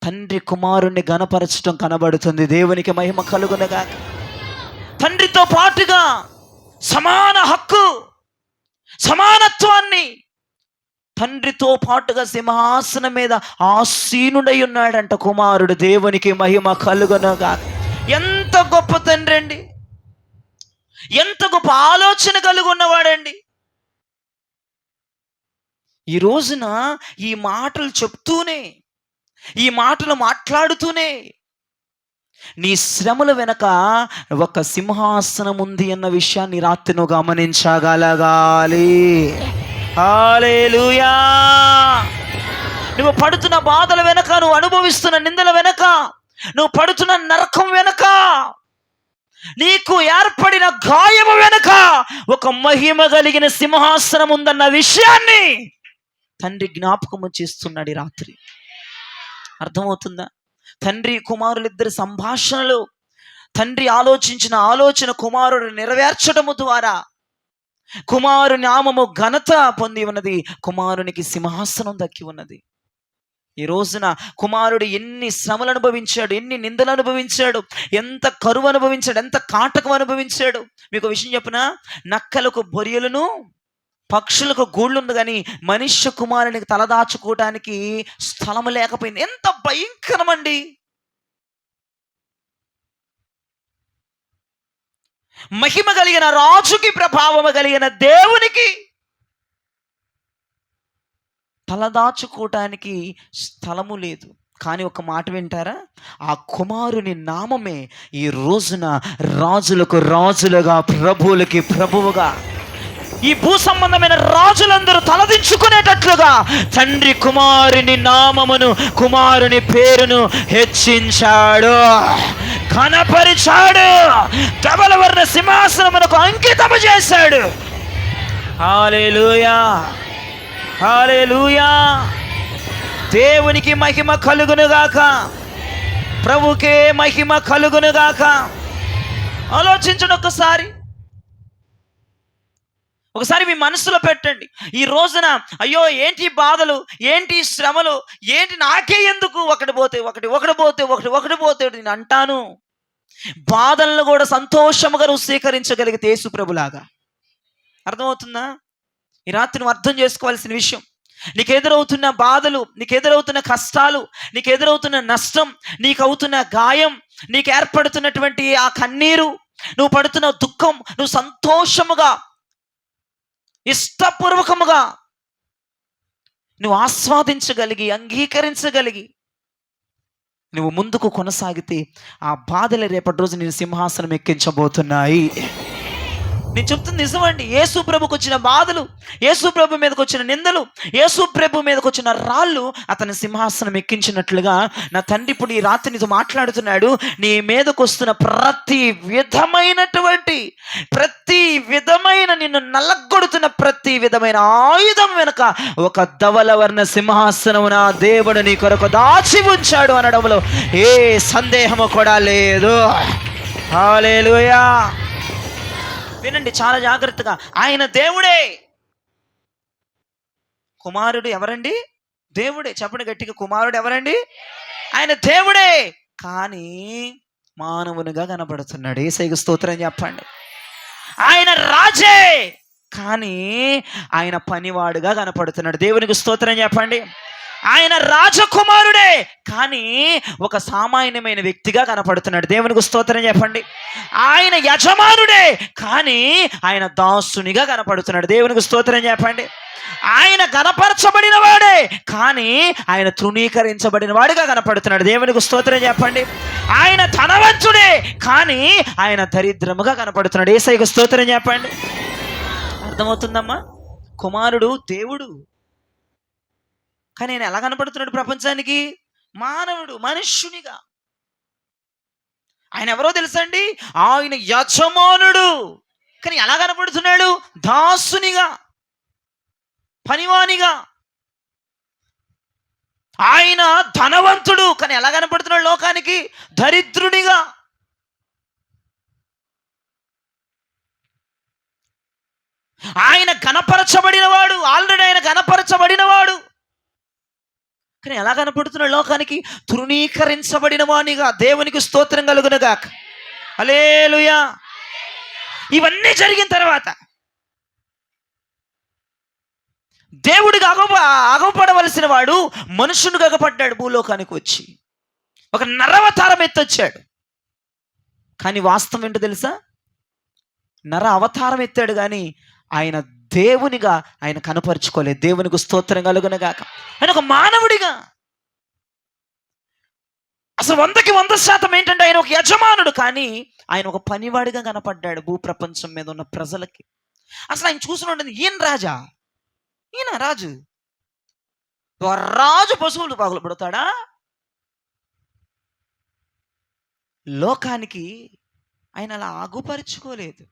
తండ్రి కుమారుణ్ణి గణపరచడం కనబడుతుంది. దేవునికి మహిమ కలుగునగాక. తండ్రితో పాటుగా సమాన హక్కు, సమానత్వాన్ని, తండ్రితో పాటుగా సింహాసనం మీద ఆసీనుడై ఉన్నాడంట కుమారుడు. దేవునికి మహిమ కలుగునగాక. ఎంత గొప్ప తండ్రి అండి, ఎంత గొప్ప ఆలోచన కలిగి ఉన్నవాడండి. ఈ రోజున ఈ మాటలు చెప్తూనే, ఈ మాటలు మాట్లాడుతూనే నీ శ్రమల వెనక ఒక సింహాసనం ఉంది అన్న విషయాన్ని రాత్రి నువ్వు గమనించగలగాలి. హల్లెలూయా. నువ్వు పడుతున్న బాధల వెనక, నువ్వు అనుభవిస్తున్న నిందల వెనక, నువ్వు పడుతున్న నరకం వెనక, నీకు ఏర్పడిన గాయము వెనక ఒక మహిమ కలిగిన సింహాసనం ఉందన్న విషయాన్ని తండ్రి జ్ఞాపకము చేస్తున్నాడు ఈ రాత్రి. అర్థమవుతుందా? తండ్రి కుమారులిద్దరి సంభాషణలో తండ్రి ఆలోచించిన ఆలోచన కుమారుడు నెరవేర్చడము ద్వారా కుమారుని నామము ఘనత పొంది ఉన్నది, కుమారునికి సింహాసనం దక్కి ఉన్నది. ఈ రోజున కుమారుడు ఎన్ని శ్రమలు అనుభవించాడు, ఎన్ని నిందలు అనుభవించాడు, ఎంత కరువు అనుభవించాడు, ఎంత కాటకం అనుభవించాడు. మీకు విషయం చెప్పిన, నక్కలకు బొరియలను, పక్షులకు గూళ్ళు ఉంది, కానీ మనుష్య కుమారునికి తలదాచుకోవడానికి స్థలము లేకపోయింది. ఎంత భయంకరమండి. మహిమ కలిగిన రాజుకి, ప్రభావము కలిగిన దేవునికి తలదాచుకోవటానికి స్థలము లేదు. కానీ ఒక మాట వింటారా? ఆ కుమారుని నామమే ఈ రోజున రాజులకు రాజులుగా, ప్రభువులకి ప్రభువుగా, ఈ భూ సంబంధమైన రాజులందరూ తలదించుకునేటట్లుగా తండ్రి కుమారుని నామమును, కుమారుని పేరును హెచ్చించాడు, ఘనపరిచాడు, ధవల వర్ణ సింహాసనమునకు అంకితము చేశాడు. హల్లెలూయా, హల్లెలూయా. దేవునికి మహిమ కలుగునుగాక, ప్రభుకే మహిమ కలుగునుగాక. ఆలోచించండి ఒకసారి మీ మనసులో పెట్టండి. ఈ రోజున అయ్యో ఏంటి బాధలు, ఏంటి శ్రమలు, ఏంటి నాకే ఎందుకు, ఒకటి పోతే నేను అంటాను. బాధలను కూడా సంతోషముగా నువ్వు స్వీకరించగలిగితే యేసు ప్రభులాగా. అర్థమవుతుందా? ఈ రాత్రి నువ్వు అర్థం చేసుకోవాల్సిన విషయం, నీకు ఎదురవుతున్న బాధలు, నీకు ఎదురవుతున్న కష్టాలు, నీకు ఎదురవుతున్న నష్టం, నీకు అవుతున్న గాయం, నీకు ఏర్పడుతున్నటువంటి ఆ కన్నీరు, నువ్వు పడుతున్న దుఃఖం, నువ్వు సంతోషముగా, ఇష్టపూర్వకముగా నువ్వు ఆస్వాదించగలిగి, అంగీకరించగలిగి నువ్వు ముందుకు కొనసాగితే ఆ బాధలు రేపటి రోజు నేను సింహాసనం ఎక్కించబోతున్నాయి. నేను చెప్తుంది నిజమండి. యేసు ప్రభుకు వచ్చిన బాధలు, యేసు ప్రభు మీదకి వచ్చిన నిందలు, యేసు ప్రభు మీదకి వచ్చిన రాళ్ళు అతని సింహాసనం ఎక్కించినట్లుగా నా తండ్రి ఇప్పుడు ఈ రాత్రి నీతో మాట్లాడుతున్నాడు. నీ మీదకు వస్తున్న ప్రతి విధమైన నిన్ను నల్లగొడుతున్న ప్రతి విధమైన ఆయుధం వెనుక ఒక ధవలవర్ణ సింహాసనం నా దేవుడు నీ కొరకు దాచి ఉంచాడు అనడంలో ఏ సందేహము కూడా లేదు. హల్లెలూయా. వినండి చాలా జాగ్రత్తగా. ఆయన దేవుడే. కుమారుడు ఎవరండి? దేవుడే. చెప్పండి గట్టిగా, కుమారుడు ఎవరండి? ఆయన దేవుడే, కానీ మానవునిగా కనబడుతున్నాడు. యేసయ్యకు స్తోత్రం చెప్పండి. ఆయన రాజే, కానీ ఆయన పనివాడుగా కనపడుతున్నాడు. దేవునికి స్తోత్రం చెప్పండి. ఆయన రాజకుమారుడే, కానీ ఒక సామాన్యమైన వ్యక్తిగా కనపడుతున్నాడు. దేవునికి స్తోత్రం చెప్పండి. ఆయన యజమానుడే, కానీ ఆయన దాసునిగా కనపడుతున్నాడు. దేవునికి స్తోత్రం చెప్పండి. ఆయన గణపరచబడిన వాడే, కానీ ఆయన తృణీకరించబడిన వాడిగా కనపడుతున్నాడు. దేవునికి స్తోత్రం చెప్పండి. ఆయన ధనవంతుడే, కానీ ఆయన దరిద్రముగా కనపడుతున్నాడు. యేసయ్యకు స్తోత్రం చెప్పండి. అర్థమవుతుందమ్మా? కుమారుడు దేవుడు, కానీ ఆయన ఎలా కనపడుతున్నాడు ప్రపంచానికి? మానవుడు, మనుష్యునిగా. ఆయన ఎవరో తెలుసండి? ఆయన యజమానుడు, కానీ ఎలా కనపడుతున్నాడు? దాసునిగా, పనివానిగా. ఆయన ధనవంతుడు, కానీ ఎలా కనపడుతున్నాడు లోకానికి? దరిద్రునిగా. ఆయన గణపరచబడినవాడు, ఆల్రెడీ ఆయన గణపరచబడినవాడు, కానీ ఎలా కనపడుతున్నాడు లోకానికి? తృణీకరించబడిన వానిగా. దేవునికి స్తోత్రం కలుగునుగాక. హల్లెలూయా. ఇవన్నీ జరిగిన తర్వాత దేవుడికి అగపడవలసిన వాడు మనుషునిగా అగపడ్డాడు. భూలోకానికి వచ్చి ఒక నరవతారం ఎత్తొచ్చాడు. కానీ వాస్తవం ఏంటో తెలుసా? నర అవతారం ఎత్తాడు, కానీ ఆయన దేవునిగా ఆయన కనపరుచుకోలేదు. దేవునికి స్తోత్రం కలుగునుగాక. ఆయన ఒక మానవుడిగా, అసలు 100% ఏంటంటే ఆయన ఒక యజమానుడు, కానీ ఆయన ఒక పనివాడిగా కనపడ్డాడు భూప్రపంచం మీద ఉన్న ప్రజలకి. అసలు ఆయన చూసిన ఉంటుంది, ఈయన రాజా, ఈయన రాజు, రాజు పశువులు పగులు పడతాడా? లోకానికి ఆయన అలా అగుపరుచుకోలేదు.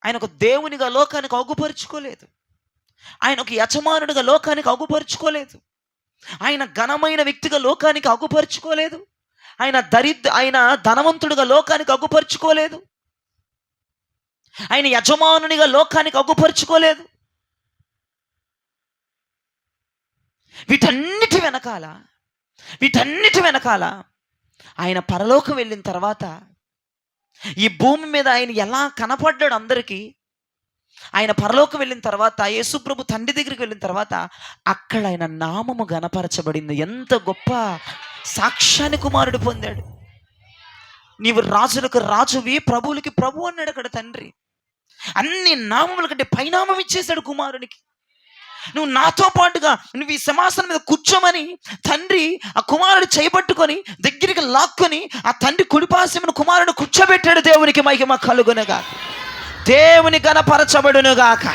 ఆయన ఒక దేవునిగా లోకానికి అగుపరుచుకోలేదు. ఆయన ఒక యజమానుడిగా లోకానికి అగుపరుచుకోలేదు. ఆయన ఘనమైన వ్యక్తిగా లోకానికి అగుపరుచుకోలేదు. ఆయన ధనవంతుడిగా లోకానికి అగుపరుచుకోలేదు. ఆయన యజమానునిగా లోకానికి అగుపరుచుకోలేదు. వీటన్నిటి వెనకాల ఆయన పరలోకం వెళ్ళిన తర్వాత ఈ భూమి మీద ఆయన ఎలా కనపడ్డాడు అందరికీ? ఆయన పరలోకం వెళ్ళిన తర్వాత, యేసుప్రభు తండ్రి దగ్గరికి వెళ్ళిన తర్వాత అక్కడ ఆయన నామము గణపరచబడింది. ఎంత గొప్ప సాక్ష్యాన్ని కుమారుడు పొందాడు. నీవు రాజులకు రాజువి, ప్రభువులకి ప్రభు అన్నాడు అక్కడ తండ్రి. అన్ని నామముల కంటే పైనామం ఇచ్చేశాడు కుమారునికి. నువ్వు నాతో పాటుగా నువ్వు ఈ సింహాసనం మీద కూర్చోమని తండ్రి ఆ కుమారుడు చేయబట్టుకొని దగ్గరికి లాక్కొని ఆ తండ్రి కుడిపాసమును కుమారుడు కూర్చోబెట్టాడు. దేవునికి మహిమ కలుగునుగా, దేవుని గణపరచబడునుగాక.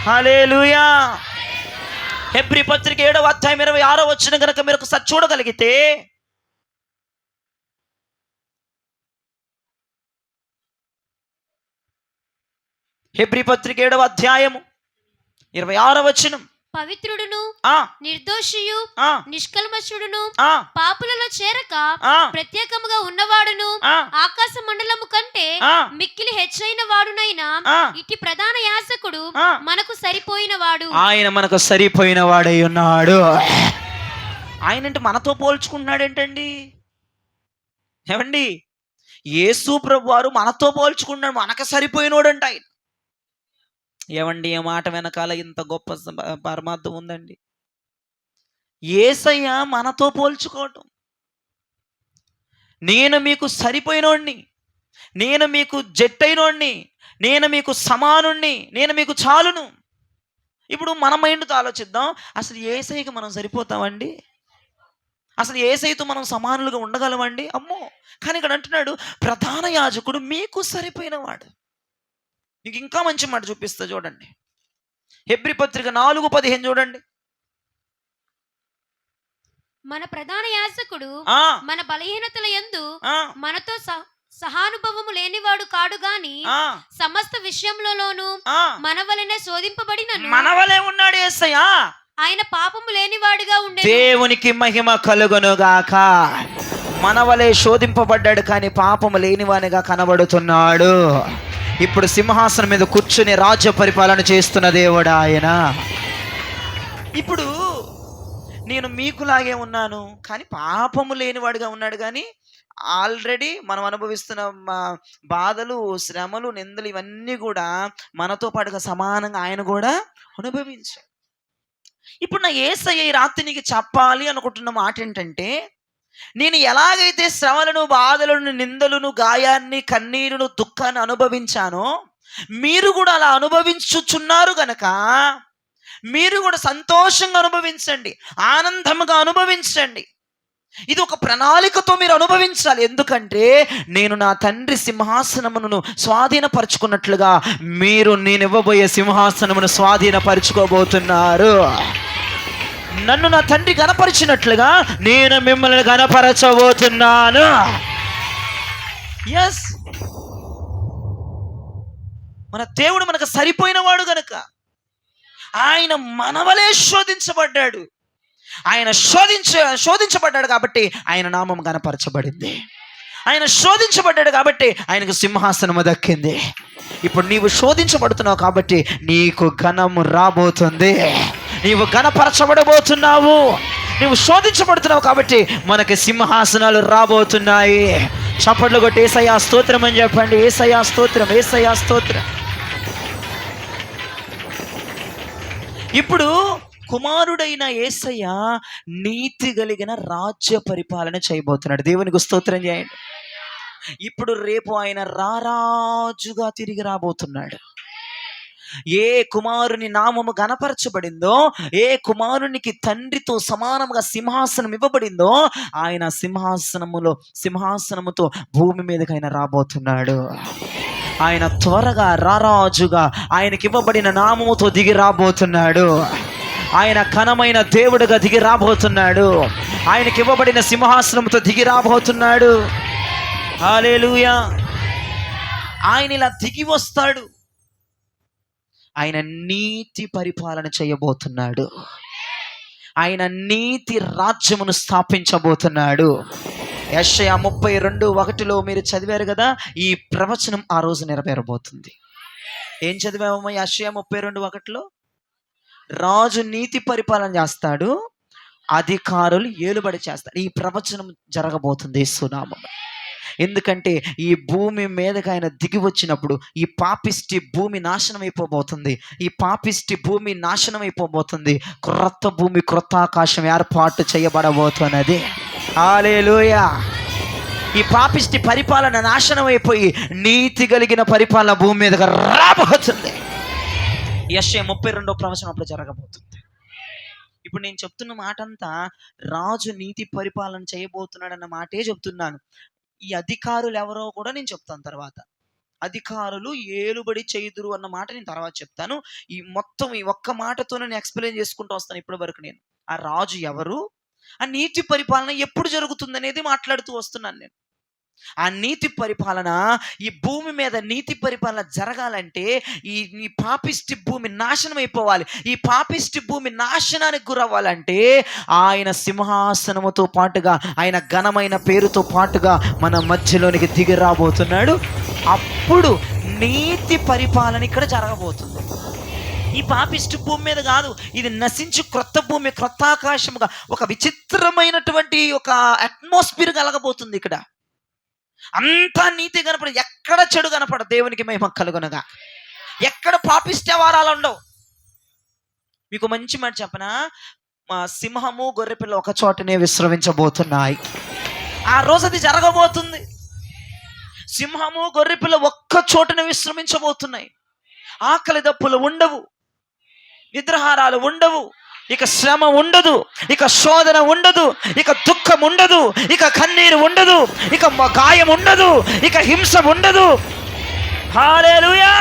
హల్లెలూయా. హెబ్రీ పత్రిక 7వ అధ్యాయం 26వ వచనం కనుక మీరు ఒకసారి చూడగలిగితే, హెబ్రీ పత్రిక 7వ అధ్యాయము 26వ వచనం, పవిత్రుడును నిర్దోషియు నిష్కల్మషుడును పాపులలో చేరక ప్రత్యేకముగా ఉన్నవాడును ఆకాశ మండలము కంటే మిక్కిలి హెచ్చైన వాడునైనా ఇట్టి ప్రధాన యాజకుడు మనకు సరిపోయిన వాడు. ఆయన మనకు సరిపోయిన వాడై ఉన్నాడు. ఆయన అంటే మనతో పోల్చుకుంటున్నాడు ఏంటండి? ఏమండి, యేసు ప్రభు వారు మనతో పోల్చుకున్నాడు, మనకు సరిపోయినోడు అంట ఆయన. ఏమండి, ఏ మాట వెనకాల ఇంత గొప్ప పరమార్థం ఉందండి. యేసయ్య మనతో పోల్చుకోవటం, నేను మీకు సరిపోయినోడిని, నేను మీకు జట్టైనోడిని, నేను మీకు సమానుణ్ణి, నేను మీకు చాలును. ఇప్పుడు మన మైండ్తో ఆలోచిద్దాం, అసలు యేసయ్యకి మనం సరిపోతామండి? అసలు యేసయ్యతో మనం సమానులుగా ఉండగలమండి? అమ్మో! కానీ ఇక్కడ అంటున్నాడు, ప్రధాన యాజకుడు మీకు సరిపోయిన వాడు. మీకు ఇంకా మంచి మాట చూపిస్తా చూడండి. హెబ్రీ పత్రిక 4:15 చూడండి. మన ప్రధాన యాజకుడు ఆ మన బలహీనతల యందు ఆ మనతో సహానుభవము లేనివాడు కాడు గాని ఆ సమస్త విషయములలోను ఆ మన వలనే శోధింపబడినను మనవలే ఉన్నాడు యేసయ్య. ఆయన పాపము లేనివాడుగా ఉండే దేవునికి మహిమ కలుగునుగాక. మనవలే శోధింపబడ్డాడు కానీ పాపము లేనివానిగా కనబడుతున్నాడు. ఇప్పుడు సింహాసనం మీద కూర్చుని రాజ్య పరిపాలన చేస్తున్న దేవుడు ఆయన. ఇప్పుడు నేను మీకులాగే ఉన్నాను కానీ పాపము లేనివాడుగా ఉన్నాడు. కానీ ఆల్రెడీ మనం అనుభవిస్తున్న బాధలు, శ్రమలు, నిందలు ఇవన్నీ కూడా మనతో పాటుగా సమానంగా ఆయన కూడా అనుభవించాడు. ఇప్పుడు నా యేసయ్య ఈ రాత్రి నీకు చెప్పాలి అనుకుంటున్న మాట ఏంటంటే, నేను ఎలాగైతే శ్రమలను, బాధలను, నిందలను, గాయాన్ని, కన్నీరును, దుఃఖాన్ని అనుభవించానో మీరు కూడా అలా అనుభవించుచున్నారు గనక మీరు కూడా సంతోషంగా అనుభవించండి, ఆనందంగా అనుభవించండి. ఇది ఒక ప్రణాళికతో మీరు అనుభవించాలి. ఎందుకంటే నేను నా తండ్రి సింహాసనమును స్వాధీనపరచుకున్నట్లుగా మీరు నేను ఇవ్వబోయే సింహాసనమును స్వాధీనపరచుకోబోతున్నారు. నన్ను నా తండ్రి గణపరిచినట్లుగా నేను మిమ్మల్ని గణపరచబోతున్నాను. ఎస్, మన దేవుడు మనకు సరిపోయిన వాడు గనుక ఆయన మనవలే శోధించబడ్డాడు. ఆయన శోధించబడ్డాడు కాబట్టి ఆయన నామం గణపరచబడింది. ఆయన శోధించబడ్డాడు కాబట్టి ఆయనకు సింహాసనము దక్కింది. ఇప్పుడు నీవు శోధించబడుతున్నావు కాబట్టి నీకు ఘనము రాబోతుంది. నీవు ఘనపరచబడబోతున్నావు. నీవు శోధించబడుతున్నావు కాబట్టి మనకి సింహాసనాలు రాబోతున్నాయి. చప్పట్లు కొట్టి యేసయ్యా స్తోత్రం అని చెప్పండి. యేసయ్యా స్తోత్రం, యేసయ్యా స్తోత్రం. ఇప్పుడు కుమారుడైన యేసయ్య నీతి కలిగిన రాజ్య పరిపాలన చేయబోతున్నాడు. దేవునికి స్తోత్రం చేయండి. ఇప్పుడు రేపు ఆయన రారాజుగా తిరిగి రాబోతున్నాడు. ఏ కుమారుని నామము గణపరచబడిందో, ఏ కుమారునికి తండ్రితో సమానముగా సింహాసనం ఇవ్వబడిందో ఆయన సింహాసనముతో భూమి మీదకి ఆయన రాబోతున్నాడు. ఆయన త్వరగా రారాజుగా ఆయనకి ఇవ్వబడిన నామముతో దిగి రాబోతున్నాడు. ఆయన ఘనమైన దేవుడుగా దిగి రాబోతున్నాడు. ఆయనకి ఇవ్వబడిన సింహాసనంతో దిగి రాబోతున్నాడు. హల్లెలూయా. ఆయన ఇలా దిగి వస్తాడు. ఆయన నీతి పరిపాలన చేయబోతున్నాడు. ఆయన నీతి రాజ్యమును స్థాపించబోతున్నాడు. యెషయా 32:1 మీరు చదివారు కదా. ఈ ప్రవచనం ఆ రోజు నెరవేరబోతుంది. ఏం చదివామమ్మా యెషయా 32:1? రాజు నీతి పరిపాలన చేస్తాడు, అధికారులు ఏలుబడి చేస్తారు. ఈ ప్రవచనం జరగబోతుంది యేసునామములో. ఎందుకంటే ఈ భూమి మీదకి ఆయన దిగి వచ్చినప్పుడు ఈ పాపిష్టి భూమి నాశనం అయిపోబోతుంది. ఈ పాపిష్టి భూమి నాశనం అయిపోబోతుంది. క్రొత్త భూమి, క్రొత్త ఆకాశం ఏర్పాటు చేయబడబోతున్నది. హల్లెలూయా. ఈ పాపిష్టి పరిపాలన నాశనం అయిపోయి నీతి కలిగిన పరిపాలన భూమి మీదకి రాబోతుంది. యెషయా 32 ప్రవచనం అప్పుడు జరగబోతుంది. ఇప్పుడు నేను చెప్తున్న మాట అంతా రాజు నీతి పరిపాలన చేయబోతున్నాడు అన్న మాటే చెప్తున్నాను. ఈ అధికారులు ఎవరో కూడా నేను చెప్తాను తర్వాత. అధికారులు ఏలుబడి చేయుదురు అన్న మాట నేను తర్వాత చెప్తాను. ఈ మొత్తం ఈ ఒక్క మాటతో నేను ఎక్స్ప్లెయిన్ చేసుకుంటూ వస్తాను. ఇప్పటి వరకు నేను ఆ రాజు ఎవరు, ఆ నీతి పరిపాలన ఎప్పుడు జరుగుతుంది అనేది మాట్లాడుతూ వస్తున్నాను నేను. ఆ నీతి పరిపాలన, ఈ భూమి మీద నీతి పరిపాలన జరగాలంటే ఈ పాపిష్టి భూమి నాశనం అయిపోవాలి. ఈ పాపిష్టి భూమి నాశనానికి గురవ్వాలంటే ఆయన సింహాసనముతో పాటుగా, ఆయన ఘనమైన పేరుతో పాటుగా మన మధ్యలోనికి దిగి రాబోతున్నాడు. అప్పుడు నీతి పరిపాలన ఇక్కడ జరగబోతుంది. ఈ పాపిష్టి భూమి మీద కాదు, ఇది నశించి క్రొత్త భూమి, క్రొత్త ఆకాశముగా ఒక విచిత్రమైనటువంటి ఒక అట్మాస్ఫియర్ కలగబోతుంది. ఇక్కడ అంతా నీతి కనపడదు, ఎక్కడ చెడు కనపడదు. దేవునికి మహిమ కలుగునగా. ఎక్కడ పాపిష్టి వారాలు ఉండవు. మీకు మంచి మాట చెప్పనా, మా సింహము గొర్రెపిల్ల ఒక చోటనే విశ్రమించబోతున్నాయి. ఆ రోజు అది జరగబోతుంది. సింహము గొర్రెపిల్ల ఒక్క చోటనే విశ్రమించబోతున్నాయి. ఆకలి దప్పులు ఉండవు, నిద్రాహారాలు ఉండవు. ఇక శ్రమ ఉండదు, ఇక శోధన ఉండదు, ఇక దుఃఖం ఉండదు, ఇక కన్నీరు ఉండదు, ఇక గాయం ఉండదు, ఇక హింస ఉండదు. హల్లెలూయా!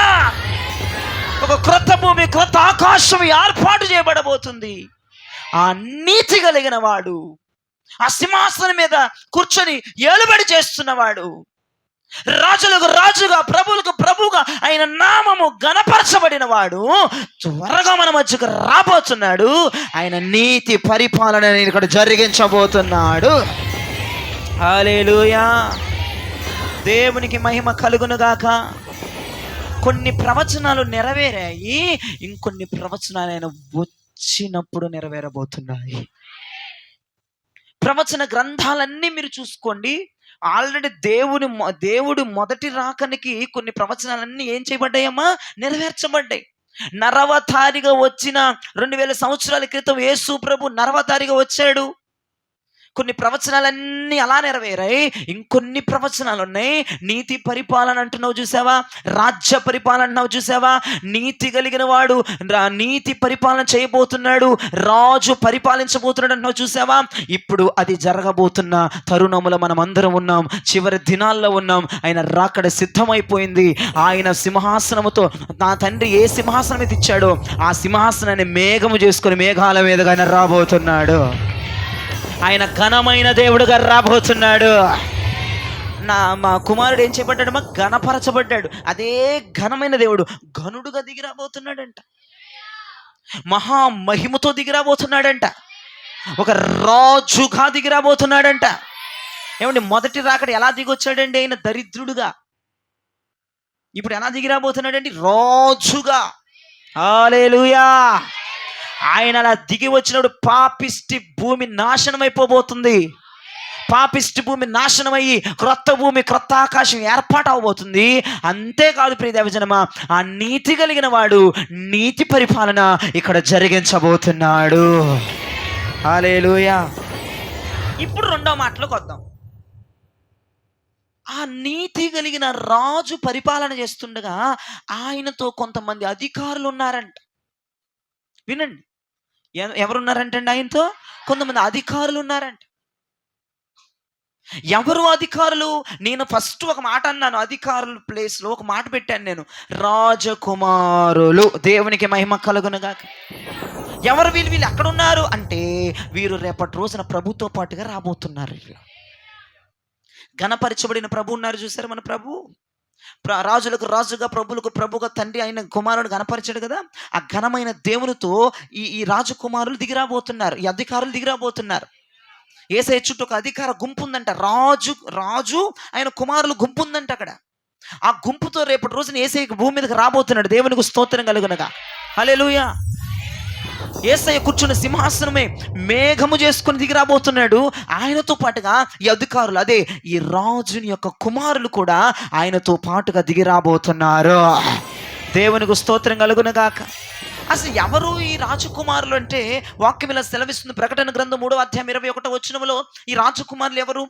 ఒక క్రొత్త భూమి, క్రొత్త ఆకాశం ఏర్పాటు చేయబడబోతుంది. ఆ నీతి కలిగిన వాడు, ఆ సింహాసనం మీద కూర్చొని ఏలుబడి చేస్తున్నవాడు, రాజులకు రాజుగా, ప్రభువులకు ప్రభువుగా ఆయన నామము గణపరచబడిన వాడు త్వరగా మన మధ్యకు రాబోతున్నాడు. ఆయన నీతి పరిపాలన ఇక్కడ జరిగించబోతున్నాడు. హల్లెలూయా! దేవునికి మహిమ కలుగునుగాక. కొన్ని ప్రవచనాలు నెరవేరాయి, ఇంకొన్ని ప్రవచనాలు ఆయన వచ్చినప్పుడు నెరవేరబోతున్నాయి. ప్రవచన గ్రంథాలన్నీ మీరు చూసుకోండి. ఆల్రెడీ దేవుడు మొదటి రాకనికి కొన్ని ప్రవచనాలన్నీ ఏం చేయబడ్డాయమ్మా? నెరవేర్చబడ్డాయి. నరవతారిగా వచ్చిన 2000 సంవత్సరాల క్రితం యేసు ప్రభు నరవతారిగా వచ్చాడు. కొన్ని ప్రవచనాలన్నీ అలా నెరవేరాయి. ఇంకొన్ని ప్రవచనాలు ఉన్నాయి. నీతి పరిపాలన అంటున్నావు చూసావా, రాజ్య పరిపాలన అంటున్నావు చూసావా, నీతి కలిగిన వాడు నీతి పరిపాలన చేయబోతున్నాడు, రాజు పరిపాలించబోతున్నాడు అంటున్నావు చూసావా. ఇప్పుడు అది జరగబోతున్న తరుణములో మనం అందరం ఉన్నాం, చివరి దినాల్లో ఉన్నాం. ఆయన రాకడ సిద్ధమైపోయింది. ఆయన సింహాసనముతో, నా తండ్రి ఏ సింహాసనం అయితే ఇచ్చాడో ఆ సింహాసనాన్ని మేఘము చేసుకొని మేఘాల మీదగా ఆయన రాబోతున్నాడు. ఆయన ఘనమైన దేవుడుగా రాబోతున్నాడు. మా కుమారుడు ఏం చేయబడ్డాడు? ఘనపరచబడ్డాడు. అదే ఘనమైన దేవుడు ఘనుడుగా దిగి రాబోతున్నాడంట, మహామహిమతో దిగి రాబోతున్నాడంట, ఒక రాజుగా దిగి రాబోతున్నాడంట. ఏమండి, మొదటి రాకడ ఎలా దిగి వచ్చాడండి? ఆయన దరిద్రుడుగా. ఇప్పుడు ఎలా దిగి రాబోతున్నాడండి? రాజుగా. హల్లెలూయా! ఆయన అలా దిగి వచ్చినప్పుడు పాపిష్టి భూమి నాశనం అయిపోబోతుంది. పాపిష్టి భూమి నాశనం అయ్యి క్రొత్త భూమి, క్రొత్త ఆకాశం ఏర్పాటు అవబోతుంది. అంతేకాదు ప్రియ దేవజనమా, ఆ నీతి కలిగిన వాడు నీతి పరిపాలన ఇక్కడ జరిగించబోతున్నాడు. హల్లెలూయా! ఇప్పుడు రెండో మాటలోకి వద్దాం. ఆ నీతి కలిగిన రాజు పరిపాలన చేస్తుండగా ఆయనతో కొంతమంది అధికారులు ఉన్నారంట. వినండి, ఎవరున్నారంటండి? ఆయనతో కొంతమంది అధికారులు ఉన్నారంట. ఎవరు అధికారులు? నేను ఫస్ట్ ఒక మాట అన్నాను, అధికారుల ప్లేస్లో ఒక మాట పెట్టాను నేను, రాజకుమారులు. దేవునికి మహిమ కలుగునుగాక. ఎవరు వీళ్ళు? వీళ్ళు ఎక్కడున్నారు అంటే, వీరు రేపటి రోజున ప్రభుతో పాటుగా రాబోతున్నారు. ఘనపరచబడిన ప్రభు ఉన్నారు చూసారు, మన ప్రభు రాజులకు రాజుగా, ప్రభులకు ప్రభుగా తండ్రి అయిన కుమారుడు గణపరిచాడు కదా. ఆ ఘనమైన దేవునితో ఈ రాజకుమారులు దిగిరాబోతున్నారు, ఈ అధికారులు దిగిరాబోతున్నారు. యేసయ్య చుట్టూ ఒక అధికార గుంపు ఉందంట. రాజు ఆయన కుమారులు గుంపు ఉందంట అక్కడ. ఆ గుంపుతో రేపటి రోజున యేసయ్య భూమి మీదకి రాబోతున్నాడు. దేవునికి స్తోత్రం కలుగునగా. హల్లెలూయా! యేసయ్య కూర్చున్న సింహాసనమే మేఘము చేసుకుని దిగిరాబోతున్నాడు. ఆయనతో పాటుగా ఈ అధికారులు, అదే ఈ రాజుని యొక్క కుమారులు కూడా ఆయనతో పాటుగా దిగిరాబోతున్నారు. దేవునికి స్తోత్రం కలుగునుగాక. అసలు ఎవరు ఈ రాజకుమారులు అంటే, వాక్యం ఇలా సెలవిస్తుంది. ప్రకటన గ్రంథం 3వ అధ్యాయం 21వ వచనములో ఈ రాజకుమారులు ఎవరు?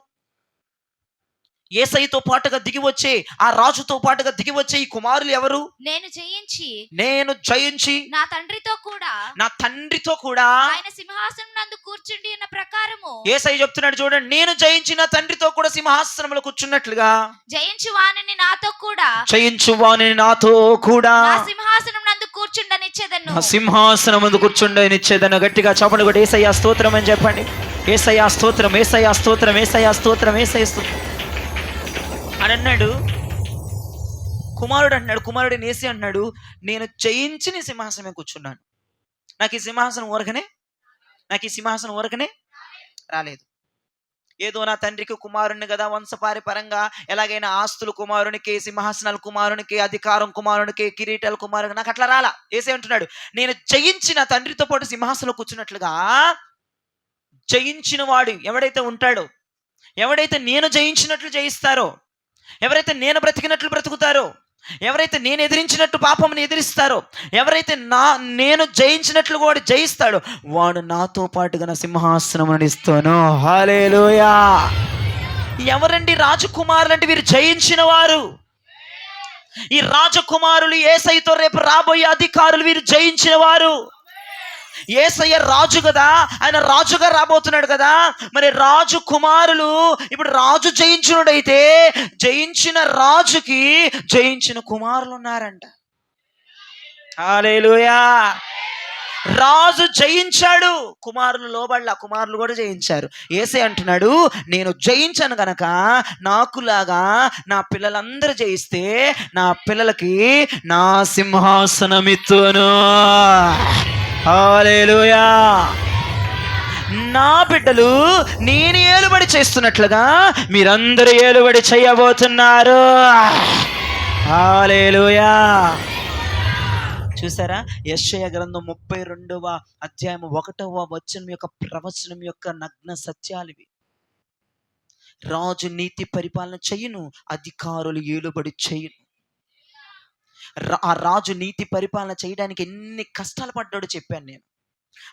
యేసయ్యతో పాటుగా దిగి వచ్చే, ఆ రాజుతో పాటుగా దిగి వచ్చే ఈ కుమారులు ఎవరు? నేను జయించి నా తండ్రితో కూడా ఆయన సింహాసనం నందు కూర్చుండి ఉన్న ప్రకారము. యేసయ్య చెప్తున్నాడు చూడండి, నేను జయించి నా తండ్రితో కూడా సింహాసనంలో కూర్చున్నట్లుగా జయించు వానిని నాతో కూడా నా సింహాసనం నందు కూర్చుండనిచ్చేదను. గట్టిగా చప్పట్లు కొట్టి యేసయ్య స్తోత్రం అని చెప్పండి. యేసయ్య స్తోత్రం, యేసయ్య స్తోత్రం, యేసయ్య స్తోత్రం, యేసయ్య స్తోత్రం అని అన్నాడు. కుమారుడు నేసి అన్నాడు, నేను జయించి నీ సింహాసనమే కూర్చున్నాను. నాకు ఈ సింహాసనం ఊరకనే రాలేదు. ఏదో నా తండ్రికి కుమారుని కదా, వంశపారంపరంగా ఎలాగైనా ఆస్తులు కుమారునికి, సింహాసనాలు కుమారునికి, అధికారం కుమారునికి, కిరీటాలు కుమారునికి, నాకు అట్లా రాలా. యేసయ్య అంటున్నాడు, నేను జయించి నా తండ్రితో పాటు సింహాసనంలో కూర్చున్నట్లుగా జయించిన వాడు ఎవడైతే ఉంటాడో, ఎవడైతే నేను జయించినట్లు జయిస్తారో, ఎవరైతే నేను బ్రతికినట్లు బ్రతుకుతారో, ఎవరైతే నేను ఎదిరించినట్టు పాపముని ఎదిరిస్తారో, ఎవరైతే నేను జయించినట్లు కూడా జయిస్తాడో, వాడు నాతో పాటుగా నా సింహాసనం ఇస్తాను. హల్లెలూయా! ఎవరండి రాజకుమారులు అంటే? వీరు జయించిన వారు. ఈ రాజకుమారులు యేసయ్యతో రేపు రాబోయే అధికారులు, వీరు జయించిన వారు. యేసయ్య రాజు కదా, ఆయన రాజుగా రాబోతున్నాడు కదా. మరి రాజు కుమారులు ఇప్పుడు రాజు జయించినోడైతే జయించిన రాజుకి జయించిన కుమారులు ఉన్నారంట. హల్లెలూయా. రాజు జయించాడు, కుమారులు లోబడలా, కుమారులు కూడా జయించారు. యేసే అంటున్నాడు, నేను జయించాను గనక నాకులాగా నా పిల్లలందరూ జయిస్తే నా పిల్లలకి నా సింహాసనం ఇత్తును. హల్లెలూయా. నా బిడ్డలు నేను ఏలుబడి చేస్తున్నట్లుగా మీరందరూ ఏలుబడి చేయబోతున్నారు. హల్లెలూయా. చూసారా, యెషయా గ్రంథం 32వ అధ్యాయం 1వ వచనం యొక్క ప్రవచనం యొక్క నగ్న సత్యాలు ఇవి. రాజు నీతి పరిపాలన చెయ్యును, అధికారులు ఏలుబడి చెయ్యును. ఆ రాజు నీతి పరిపాలన చేయడానికి ఎన్ని కష్టాలు పడ్డాడో చెప్పాను నేను.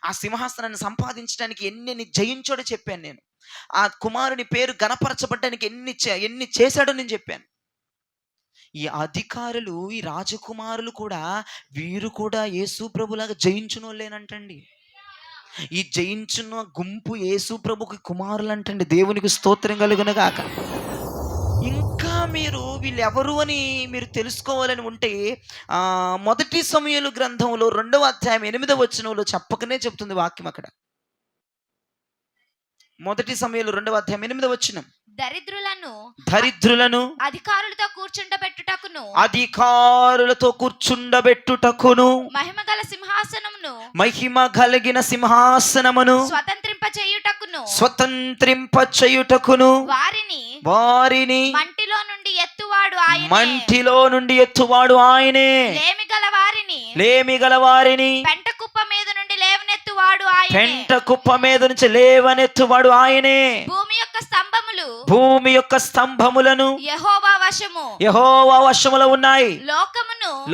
ఆ సింహాసనాన్ని సంపాదించడానికి ఎన్ని జయించాడో చెప్పాను నేను. ఆ కుమారుని పేరు గణపరచబడ్డానికి ఎన్ని చేశాడో నేను చెప్పాను. ఈ అధికారులు, ఈ రాజకుమారులు కూడా, వీరు కూడా యేసు ప్రభులాగా జయించునోళ్ళేనంటండి. ఈ జయించిన గుంపు యేసు ప్రభుకి కుమారులు అంటండి. దేవునికి స్తోత్రం కలుగును గాక. ఇంకా మీరు వీళ్ళు ఎవరు అని మీరు తెలుసుకోవాలని ఉంటే మొదటి సమూయేలు గ్రంథంలో 2వ అధ్యాయం 8వ వచనంలో చెప్పకనే చెప్తుంది వాక్యం అక్కడ. మొదటి సమూయేలు 2వ అధ్యాయం 8వ వచనం. దరిద్రులను అధికారులతో కూర్చుండబెట్టుటకును మహిమ కలిగిన సింహాసనమును స్వతంత్రింప చేయుటకును వారిని మంటిలో నుండి ఎత్తువాడు ఆయనే. లేమి గల వారిని పెంట కుప్ప మీద నుంచి లేవనెత్తువాడు ఆయనే. భూమి యొక్క స్తంభములను యెహోవా వశములో ఉన్నాయి.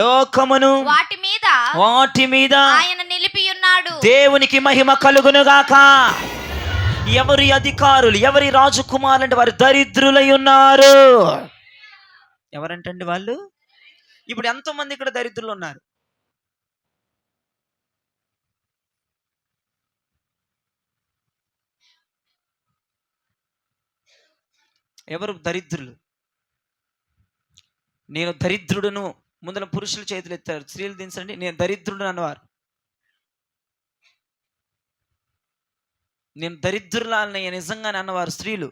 లోకమును వాటి మీద ఆయన నిలిపి ఉన్నాడు. దేవునికి మహిమ కలుగును గాక. ఎవరి అధికారులు, ఎవరి రాజకుమారులు అంటే వారు దరిద్రులై ఉన్నారు. ఎవరంటండి వాళ్ళు? ఇప్పుడు ఎంతో మంది ఇక్కడ దరిద్రులు ఉన్నారు. ఎవరు దరిద్రులు? నేను దరిద్రుడును. ముందర పురుషులు చేతులు ఎత్తారు, స్త్రీలు దించండి. నేను దరిద్రుడు అన్నవారు. నేను దరిద్రులాలనయ్య నిజంగానే అన్నవారు స్త్రీలు.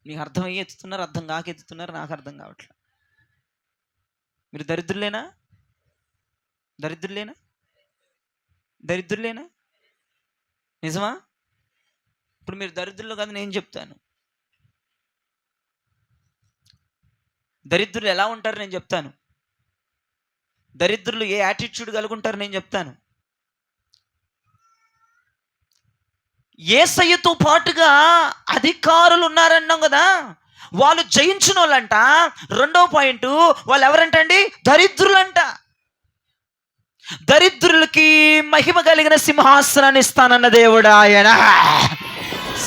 మీకు అర్థమయ్యి ఎత్తుతున్నారు, అర్థం కాక ఎత్తుతున్నారు, నాకు అర్థం కావట్లేదు. మీరు దరిద్రులేనా? దరిద్రులేనా? దరిద్రులేనా? నిజమా? ఇప్పుడు మీరు దరిద్రులు కాదు, నేను చెప్తాను. దరిద్రులు ఎలా ఉంటారు నేను చెప్తాను. దరిద్రులు ఏ యాటిట్యూడ్ కలిగి ఉంటారు నేను చెప్తాను. యేసయ్యతో పాటుగా అధికారులు ఉన్నారన్నాం కదా, వాళ్ళు జయించిన వాళ్ళంట. 2వ పాయింట్, వాళ్ళు ఎవరంటండి? దరిద్రులంట. దరిద్రులకి మహిమ కలిగిన సింహాసనాన్ని ఇస్తానన్న దేవుడు ఆయన.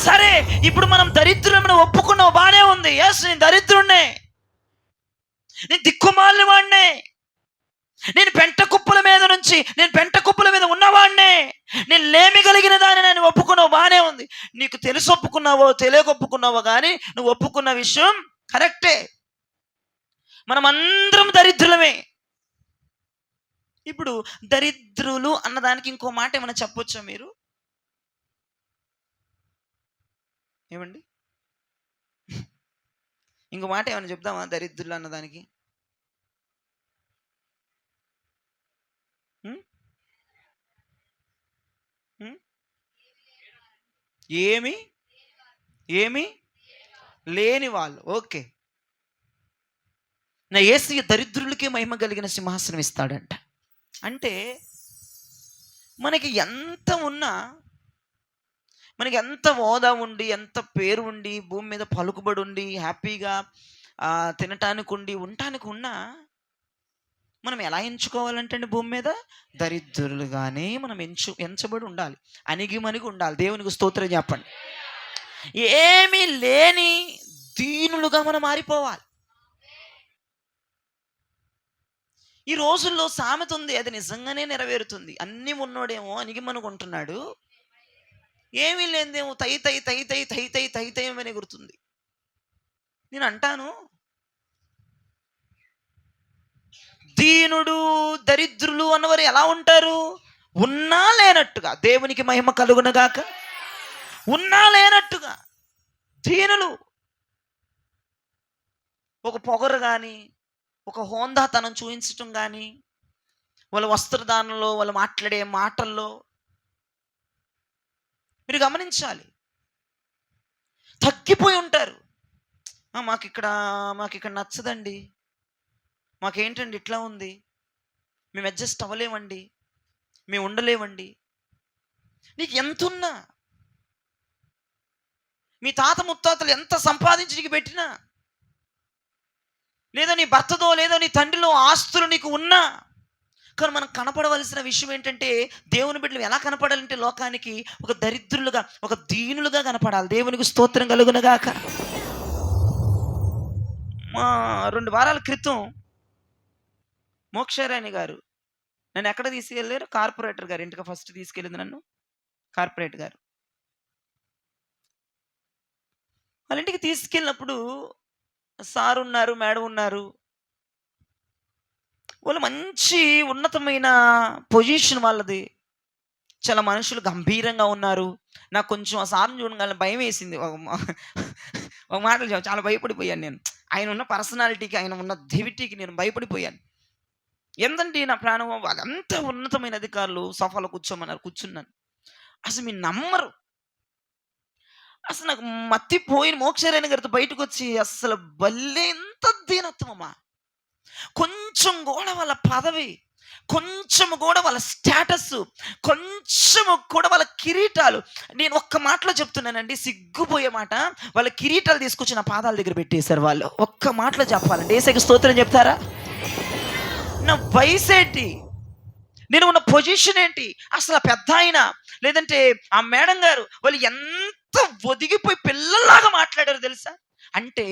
సరే, ఇప్పుడు మనం దరిద్రులను ఒప్పుకున్నావు, బానే ఉంది. ఎస్, నేను దరిద్రుణ్ణే, నేను దిక్కుమాలిన వాడినే, నేను పెంట కుప్పల మీద ఉన్నవాడినే, నేను లేమి కలిగిన దాన్ని నేను ఒప్పుకున్నావు, బానే ఉంది. నీకు తెలిసి ఒప్పుకున్నావో తెలియక ఒప్పుకున్నావో కానీ నువ్వు ఒప్పుకున్న విషయం కరెక్టే. మనం అందరం దరిద్రులమే. ఇప్పుడు దరిద్రులు అన్నదానికి ఇంకో మాట ఏమైనా చెప్పొచ్చా మీరు? ఏమండి, ఇంకో మాట ఏమైనా చెప్దామా దరిద్రులు అన్నదానికి? ఏమి లేని వాళ్ళు. ఓకే, నా యేసయ్య దరిద్రులకే మహిమ కలిగిన సింహాసనం ఇస్తాడంట. అంటే మనకి ఎంత ఉన్నా, మనకి ఎంత హోదా ఉండి, ఎంత పేరు ఉండి, భూమి మీద పలుకుబడి ఉండి, హ్యాపీగా తినటానికి ఉండి, ఉండటానికి ఉన్నా, మనం ఎలా ఎంచుకోవాలంటే భూమి మీద దరిద్రులుగానే మనం ఎంచబడి ఉండాలి, అణిగిమణిగి ఉండాలి. దేవునికి స్తోత్రం చెప్పండి. ఏమీ లేని దీనులుగా మనం మారిపోవాలి. ఈ రోజుల్లో సామెత ఉంది, అది నిజంగానే నెరవేరుతుంది. అన్నీ ఉన్నోడేమో అణిగిమనుకుంటున్నాడు, ఏమీ లేనిదేమో తై తై తై తై తై తై తై తై అని ఎగురుతుంది. నేను అంటాను, దీనుడు దరిద్రులు అన్నవారు ఎలా ఉంటారు? ఉన్నా లేనట్టుగా. దేవునికి మహిమ కలుగునగాక. ఉన్నా లేనట్టుగా దీనులు. ఒక పొగరు కానీ, ఒక హోందాతనం చూపించటం కానీ, వాళ్ళ వస్త్రదానంలో, వాళ్ళు మాట్లాడే మాటల్లో మీరు గమనించాలి, తగ్గిపోయి ఉంటారు. మాకిక్కడ మాకిక్కడ నచ్చదండి, మాకేంటండి ఇట్లా ఉంది, మేము అడ్జస్ట్ అవ్వలేమండి, మేము ఉండలేమండి. నీకు ఎంతున్నా, మీ తాత ముత్తాతలు ఎంత సంపాదించి నీకు పెట్టినా, లేదా నీ భర్తతో లేదా నీ తండ్రిలో ఆస్తులు నీకు ఉన్నా, కానీ మనం కనపడవలసిన విషయం ఏంటంటే, దేవుని బిడ్డలు ఎలా కనపడాలంటే లోకానికి ఒక దరిద్రులుగా, ఒక దీనులుగా కనపడాలి. దేవునికి స్తోత్రం కలుగునగాక. మా 2 వారాల క్రితం మోక్షరాణి గారు నన్ను ఎక్కడ తీసుకెళ్ళారు? కార్పొరేటర్ గారు ఇంటికి ఫస్ట్ తీసుకెళ్ళింది నన్ను కార్పొరేటర్ గారు. వాళ్ళ ఇంటికి తీసుకెళ్ళినప్పుడు సార్ ఉన్నారు, మేడం ఉన్నారు. వాళ్ళు మంచి ఉన్నతమైన పొజిషన్ వాళ్ళది. చాలా మనుషులు గంభీరంగా ఉన్నారు. నాకు కొంచెం ఆ సార్ని చూడగానే భయం వేసింది. ఒక మాటలు చాలా భయపడిపోయాను నేను. ఆయన ఉన్న పర్సనాలిటీకి, ఆయన ఉన్న దివిటీకి నేను భయపడిపోయాను. ఏందంటే నా ప్రాణం, వాళ్ళంతా ఉన్నతమైన అధికారులు సోఫాలో కూర్చోమన్నారు, కూర్చున్నాను. అసలు మీరు నమ్మరు, అసలు నాకు మత్తిపోయిన మోక్షరాయణ గారితో బయటకు వచ్చి అసలు భలే ఎంత దీనత్వమా. కొంచెం కూడా వాళ్ళ పదవి, కొంచెము కూడా వాళ్ళ స్టేటస్, కొంచెము కూడా వాళ్ళ కిరీటాలు, నేను ఒక్క మాటలో చెప్తున్నానండి, సిగ్గుపోయే మాట, వాళ్ళ కిరీటాలు తీసుకొచ్చి నా పాదాల దగ్గర పెట్టేశారు వాళ్ళు. ఒక్క మాటలో చెప్పాలండి, ఏసైకి స్తోత్రం చెప్తారా? నా వయసు ఏంటి, నేను ఉన్న పొజిషన్ ఏంటి, అసలు ఆ పెద్ద ఆయన లేదంటే ఆ మేడం గారు వాళ్ళు ఎంత ఒదిగిపోయి పిల్లల్లాగా మాట్లాడారు తెలుసా? అంటే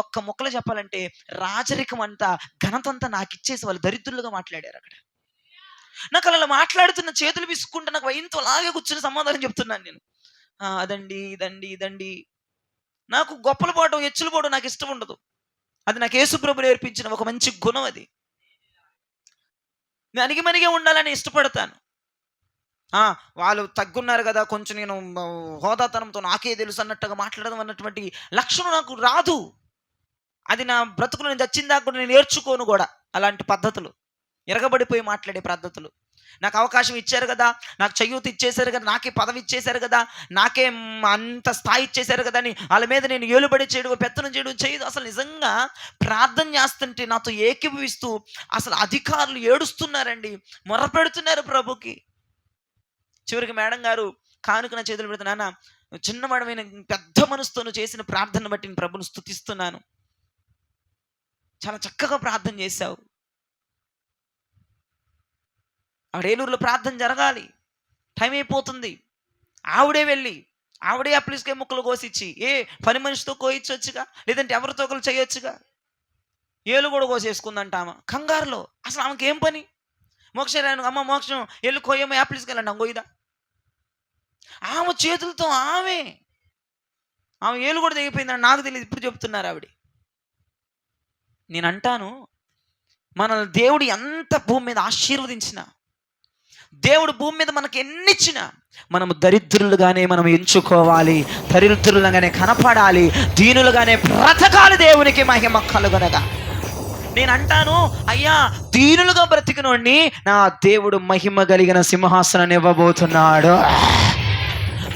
ఒక్క ముక్కలో చెప్పాలంటే రాజరికం అంతా, ఘనత అంతా నాకు ఇచ్చేసి వాళ్ళు దరిద్రులుగా మాట్లాడారు అక్కడ. నాకు అలా మాట్లాడుతున్న చేతులు విసుక్కుంటే నాకు వయంతో అలాగే కూర్చుని సమాధానం చెప్తున్నాను నేను. అదండి ఇదండి ఇదండి. నాకు గొప్పలు పోవడం, ఎచ్చులు పోవడం నాకు ఇష్టం ఉండదు. అది నాకు యేసుప్రభు నేర్పించిన ఒక మంచి గుణం. అది నేను అణిగిమణిగే ఉండాలని ఇష్టపడతాను. వాళ్ళు తగ్గున్నారు కదా, కొంచెం నేను హోదాతనంతో నాకే తెలుసు అన్నట్టుగా మాట్లాడడం అన్నటువంటి లక్షణం నాకు రాదు. అది నా బ్రతుకులు నేను చచ్చిందాక కూడా నేను నేర్చుకోను కూడా. అలాంటి పద్ధతులు, ఎరగబడిపోయి మాట్లాడే పద్ధతులు. నాకు అవకాశం ఇచ్చారు కదా, నాకు చేయూత ఇచ్చేశారు కదా, నాకే పదవి ఇచ్చేశారు కదా, నాకే అంత స్థాయి ఇచ్చేశారు కదా అని వాళ్ళ మీద నేను ఏలుబడి చేయడం, పెత్తనం చేయడం చేయదు. అసలు నిజంగా ప్రార్థన చేస్తుంటే నాతో ఏకీభవిస్తూ అసలు అధికారులు ఏడుస్తున్నారండి, మొరపెడుతున్నారు ప్రభుకి. చివరికి మేడం గారు కానుక నా చేతులు పెడుతున్నా, నాన్న చిన్న మేడమైన పెద్ద మనసుతో చేసిన ప్రార్థన బట్టి నేను ప్రభుని స్తుతిస్తున్నాను, చాలా చక్కగా ప్రార్థన చేశావు. ఆవిడ ఏలూరులో ప్రార్థన జరగాలి, టైం అయిపోతుంది. ఆవిడే వెళ్ళి ఆవిడే అప్లిస్కే ముక్కలు కోసిచ్చి, పని మనిషితో కోయించవచ్చుగా, లేదంటే ఎవరితో ఒకరు చేయొచ్చుగా. ఏలు కూడా కోసేసుకుందంట ఆమె కంగారులో. అసలు ఆమెకి ఏం పని? మోక్షరాయన అమ్మ మోక్షం ఎల్లు కోయమ్మ యాప్లిస్కి వెళ్ళండి అంగోయిదా. ఆమె చేతులతో ఆమె ఏలు కూడా తెగిపోయిందని నాకు తెలియదు, ఇప్పుడు చెప్తున్నారు ఆవిడ. నేను అంటాను, మనల్ని దేవుడు ఎంత భూమి మీద ఆశీర్వదించిన, దేవుడు భూమి మీద మనకి ఎన్నిచ్చినా మనము దరిద్రులుగానే మనం ఎంచుకోవాలి, దరిద్రులుగానే కనపడాలి, దీనులుగానే బ్రతకాలి. దేవునికి మహిమ కలుగునగా. నేను అంటాను, అయ్యా దీనులుగా బ్రతికినోడిని నా దేవుడు మహిమ కలిగిన సింహాసనాన్ని ఇవ్వబోతున్నాడు.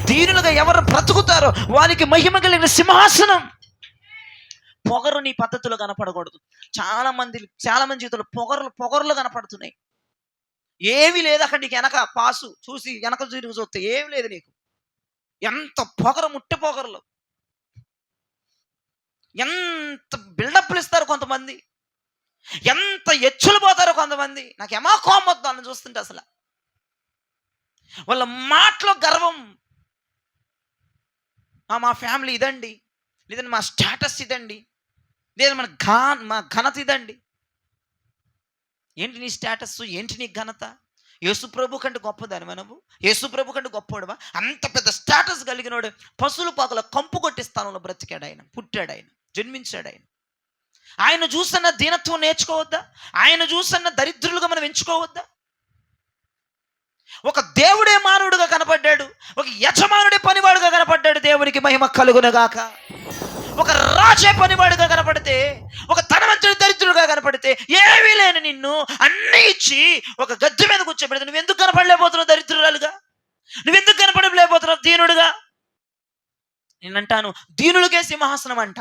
దీనులుగా ఎవరు బ్రతుకుతారో వారికి మహిమ కలిగిన సింహాసనం. పొగరు నీ పద్ధతిలో కనపడకూడదు. చాలా మంది జీవితంలో పొగరులు కనపడుతున్నాయి. ఏమీ లేదు అక్కడ, నీకు వెనక పాసు చూసి వెనక తిరిగి చూస్తే ఏమి లేదు నీకు. ఎంత పొగరు, ముట్టె పొగరులు, ఎంత బిల్డప్లు ఇస్తారు కొంతమంది, ఎంత ఎచ్చులు పోతారో కొంతమంది. నాకు ఏమో కోపం వద్దు అని చూస్తుంటే. అసలు వాళ్ళ మాటలో గర్వం, మా ఫ్యామిలీ ఇదండి, లేదంటే మా స్టేటస్ ఇదండి, లేదా మా ఘనత ఇదండి. ఏంటి నీ స్టేటస్, ఏంటి నీ ఘనత? యేసు ప్రభు కంటే గొప్పదానివా నువ్వు? యేసు ప్రభు కంటే గొప్పవాడువా? అంత పెద్ద స్టేటస్ కలిగినోడు పశువుల పాకల కంపు కొట్టే స్థానంలో బ్రతికాడు ఆయన, పుట్టాడు ఆయన, జన్మించాడు ఆయన. ఆయన చూసన్న దీనత్వం నేర్చుకోవద్దా? ఆయన చూసన్న దరిద్రులుగా మనం ఎంచుకోవద్దా? ఒక దేవుడే మానవుడుగా కనపడ్డాడు, ఒక యజమానుడే పనివాడుగా కనపడ్డాడు. దేవునికి మహిమ కలుగునగాక. ఒక రాజే పనివాడుగా కనపడితే, ఒక ధనవంతుడి దరిద్రుడుగా కనపడితే, ఏమీ లేని నిన్ను అన్నీ ఇచ్చి ఒక గద్దె మీద కూర్చోబెడితే నువ్వెందుకు కనపడలేకపోతున్నావు దరిద్రురాలుగా? నువ్వెందుకు కనపడలేకపోతున్నావు దీనుడుగా? నేనంటాను, దీనులకే సింహాసనం అంట.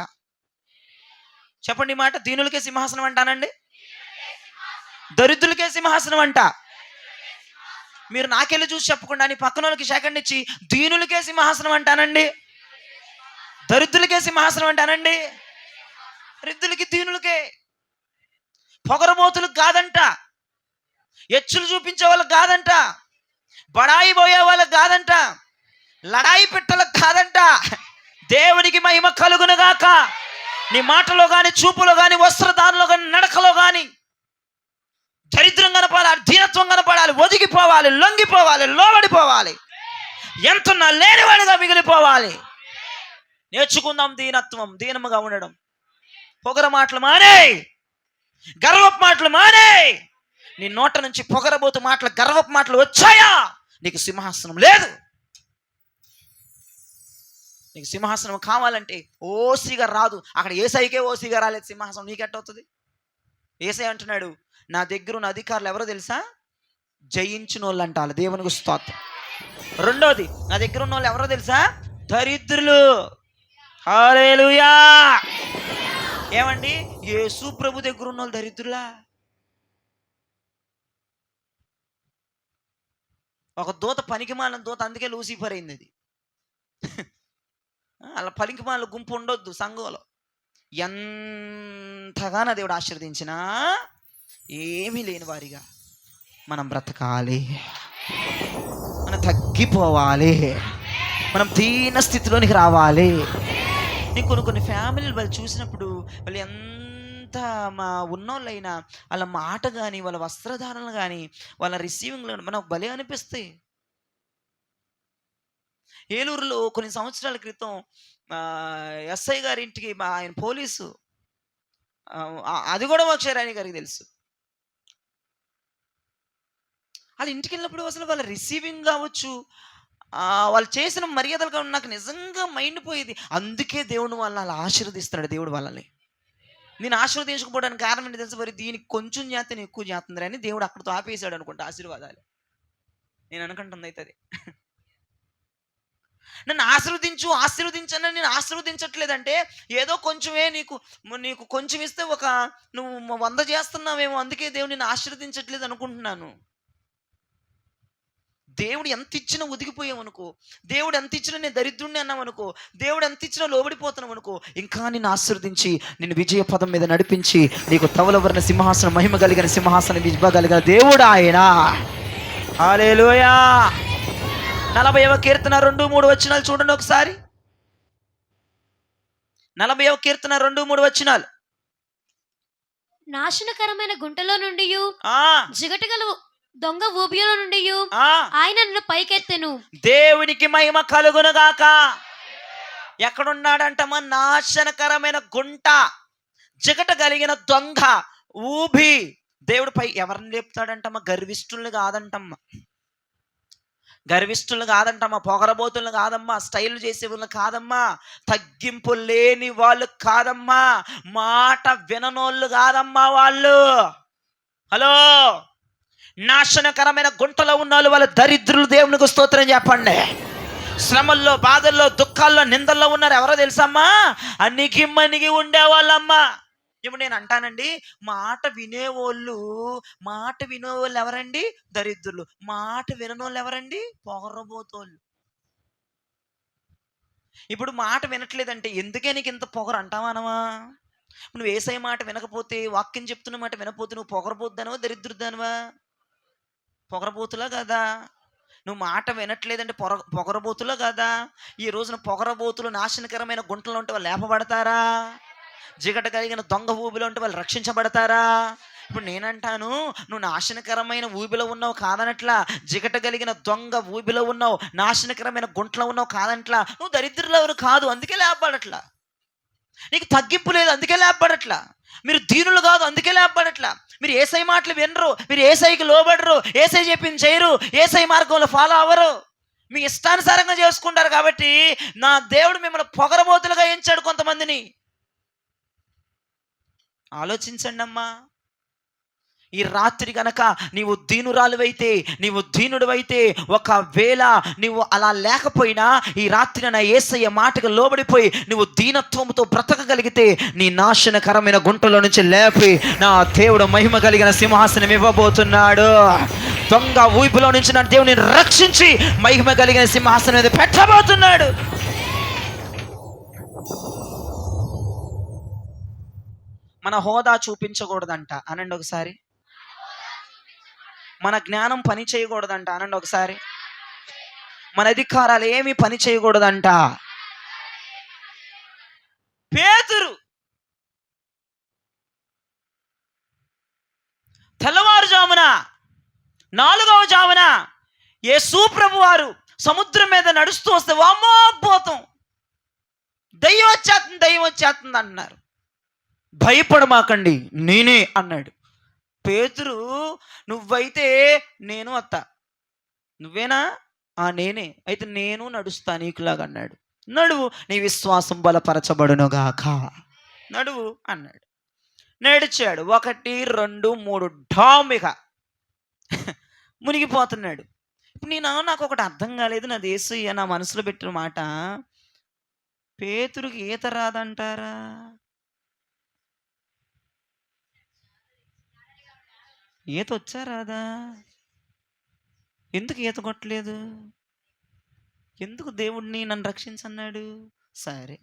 చెప్పండి ఈ మాట, దీనులకే సింహాసనం అంటానండి, దరిద్రులకే సింహాసనం అంట. మీరు నాకెళ్ళి చూసి చెప్పకుండా నీ పక్కన వాళ్ళకి సెకండ్ ఇచ్చి దీనులకే సింహాసనం అంటానండి, దరిద్రులకే సింహాసనం అంటానండి. దరిద్రులకి దీనులకే. పొగరబోతులకు కాదంట, ఎచ్చులు చూపించే వాళ్ళకి కాదంట, బడాయి పోయే వాళ్ళకి కాదంట, లడాయి పెట్టలకు కాదంట. దేవునికి మహిమ కలుగునుగాక. నీ మాటలో కానీ, చూపులో కానీ, వస్త్రధారణలో కానీ, నడకలో కానీ దరిద్రం కనపడాలి, దీనత్వం కనపడాలి, ఒదిగిపోవాలి, లొంగిపోవాలి, లోబడిపోవాలి, ఎంతున్నా లేనివాడిగా మిగిలిపోవాలి. నేర్చుకుందాం దీనత్వం, దీనముగా ఉండడం. పొగర మాటలు మానే, గర్వపు మాటలు మానే. నీ నోట నుంచి పొగరబోతు మాటలు, గర్వపు మాటలు వచ్చాయా, నీకు సింహాసనం లేదు. నీకు సింహాసనం కావాలంటే ఓసిగా రాదు. అక్కడ ఏసైకే ఓసిగా రాలేదు సింహాసనం, నీకెట్టవుతుంది? ఏసై అంటున్నాడు, నా దగ్గర ఉన్న అధికారులు ఎవరో తెలుసా? జయించిన వాళ్ళు అంటారు. దేవునికి స్తోత్రం. రెండోది, నా దగ్గర ఉన్న వాళ్ళు ఎవరో తెలుసా? దరిద్రులు. హల్లెలూయా. ఏమండి, యేసు ప్రభు దగ్గర ఉన్న వాళ్ళు దరిద్రులా? ఒక దూత, పనికిమాలిన దూత, అందుకే లూసిఫర్ అయింది అది. అలా పనికిమాలిన గుంపు ఉండొద్దు సంఘంలో. ఎంతగానో దేవుడు ఆశీర్వదించినా ఏమీ లేని వారిగా మనం బ్రతకాలి, మనం తగ్గిపోవాలి, మనం దీన స్థితిలోనికి రావాలి. నేను కొన్ని ఫ్యామిలీలు వాళ్ళు చూసినప్పుడు, వాళ్ళు ఎంత మా ఉన్నోళ్ళైనా వాళ్ళ మాట కానీ, వాళ్ళ వస్త్రధారణలు కానీ, వాళ్ళ రిసీవింగ్లో మనకు భలే అనిపిస్తాయి. ఏలూరులో కొన్ని సంవత్సరాల క్రితం ఎస్ఐ గారి ఇంటికి ఆయన పోలీసు, అది కూడా అక్షరాణి గారికి తెలుసు. వాళ్ళ ఇంటికి వెళ్ళినప్పుడు అసలు వాళ్ళ రిసీవింగ్ కావచ్చు, వాళ్ళు చేసిన మర్యాదలు కావచ్చు, నాకు నిజంగా మైండ్ పోయేది. అందుకే దేవుడు వాళ్ళని అలా ఆశీర్వదిస్తున్నాడు. దేవుడు వాళ్ళని నేను ఆశీర్వదించకపోవడానికి కారణం ఏంటి తెలుసు? మరి దీనికి కొంచెం చేస్తే ఎక్కువ చేస్తుంది అని దేవుడు అక్కడితో ఆపేశాడు అనుకుంటా ఆశీర్వాదాలు. నేను అనుకుంటుంది అయితే అది. నన్ను ఆశీర్వదించని నేను ఆశీర్వదించట్లేదంటే, ఏదో కొంచెమే నీకు కొంచెం ఇస్తే నువ్వు 100 చేస్తున్నావేమో, అందుకే దేవుడు నిన్ను ఆశీర్వదించట్లేదు అనుకుంటున్నాను. దేవుడు ఎంత ఇచ్చినా ఒదిగిపోయామనుకో, దేవుడు ఎంత ఇచ్చినా నేను దరిద్రుణ్ణి అన్నామనుకో, దేవుడు ఎంత ఇచ్చినా లోబడిపోతున్నాం అనుకో, ఇంకా నిన్ను ఆశీర్వదించి నిన్ను విజయ పదం మీద నడిపించి నీకు తవలవర్ణ సింహాసనం, మహిమ కలిగిన సింహాసనం ఇవ్వగలిగిన దేవుడు ఆయన. హల్లెలూయా. 40వ కీర్తన 2-3 వచనాలు చూడండి ఒకసారి. 40వ కీర్తన 2-3 వచనాలు. నాశనకరమైన గుంటలో నుండి, ఆ జిగటగల దొంగ ఊబిలో నుండి ఆయన నన్ను పైకెత్తెను. దేవునికి మహిమ కలుగునుగాక. ఎక్కడున్నాడంటమ్మా? నాశనకరమైన గుంట, జిగట కలిగిన దొంగ ఊబి. దేవుడు పై ఎవరిని లేపుతాడంటమ్మా? గర్విష్ఠుల్ని కాదంటమ్మా, గర్విష్ఠులు కాదంటమ్మా, పొగరబోతులను కాదమ్మా, స్టైల్ చేసే వాళ్ళు కాదమ్మా, తగ్గింపు లేని వాళ్ళు కాదమ్మా, మాట విననోళ్ళు కాదమ్మా వాళ్ళు. హలో, నాశనకరమైన గుంటలో ఉన్న వాళ్ళు దరిద్రులు. దేవునికి స్తోత్రం చెప్పండి. శ్రమల్లో, బాధల్లో, దుఃఖాల్లో, నిందల్లో ఉన్నారు. ఎవరో తెలుసమ్మా? అణిగి ఉండేవాళ్ళమ్మా. ఇప్పుడు నేను అంటానండి, మాట వినేవాళ్ళు ఎవరండి? దరిద్రులు. మాట విననోళ్ళు ఎవరండి? పొగరబోతోళ్ళు. ఇప్పుడు మాట వినట్లేదంటే ఎందుకే నీకు ఇంత పొగరు అంటావానవా? నువ్వు యేసయ్య మాట వినకపోతే, వాక్యం చెప్తున్న మాట వినకపోతే నువ్వు పొగరబోద్దానవా, దరిద్రుద్దానవా? పొగరబోతులా కదా. నువ్వు మాట వినట్లేదంటే పొగరబోతులా కదా. ఈ రోజున పొగరబోతులు నాశనకరమైన గుంటలో ఉంటే వాళ్ళు లేపబడతారా? జిగట కలిగిన దొంగ ఊబిలో ఉంటే వాళ్ళు రక్షించబడతారా? ఇప్పుడు నేనంటాను, నువ్వు నాశనకరమైన ఊబిలో ఉన్నావు కాదనట్లా, జిగట కలిగిన దొంగ ఊబిలో ఉన్నావు, నాశనకరమైన గుంటలో ఉన్నావు కాదనట్లా, నువ్వు దరిద్రులు ఎవరు కాదు అందుకే లేపబడట్లా, నీకు తగ్గింపు లేదు అందుకే లేపబడట్లా, మీరు దీనులు కాదు అందుకే లేపబడట్లా, మీరు ఏసై మాటలు వినరు, మీరు ఏసైకి లోబడరు, ఏసై చెప్పింది చేయరు, ఏసై మార్గంలో ఫాలో అవ్వరు, మీ ఇష్టానుసారంగా చేసుకుంటారు. కాబట్టి నా దేవుడు మిమ్మల్ని పొగరబోతులుగా ఎంచాడు కొంతమందిని. ఆలోచించండి అమ్మా. ఈ రాత్రి గనక నీవు దీనురాలువైతే, నీవు దీనుడివైతే, ఒకవేళ నీవు అలా లేకపోయినా ఈ రాత్రి నా యేసయ్య మాటకు లోబడిపోయి నువ్వు దీనత్వముతో బ్రతకగలిగితే నీ నాశనకరమైన గుంటలో నుంచి లేపి నా దేవుడు మహిమ కలిగిన సింహాసనం ఇవ్వబోతున్నాడు. దొంగ ఊపిలో నుంచి నా దేవుని రక్షించి మహిమ కలిగిన సింహాసనం మీద పెట్టబోతున్నాడు. మన హోదా చూపించకూడదంట అనండి ఒకసారి. మన జ్ఞానం పని చేయకూడదంట అనండి ఒకసారి. మన అధికారాలు ఏమి పని చేయకూడదంట. పేతురు తెల్లవారుజామున 4వ జామున యేసు ప్రభు వారు సముద్రం మీద నడుస్తూ వస్తే వామ్మో అద్భుతం, దయ్యం వచ్చేస్తుంది అన్నారు. భయపడమాకండి నేనే అన్నాడు. పేతురు నువ్వైతే నేను వస్తా, నువ్వేనా? నేనే, అయితే నేను నడుస్తా నీకులాగా అన్నాడు. నడువు, నీ విశ్వాసం బలపరచబడునుగాక, నడువు అన్నాడు. నడిచాడు. 1 2 3 డామిక మునిగిపోతున్నాడు. నాకు ఒకటి అర్థం కాలేదు, నాది యేసయ్య నా మనసులో పెట్టిన మాట, పేతురుకి ఈత రాదంటారా? ఈత వచ్చా రాదా? ఎందుకు ఈత కొట్టలేదు? ఎందుకు దేవుడిని నన్ను రక్షించన్నాడు? సరే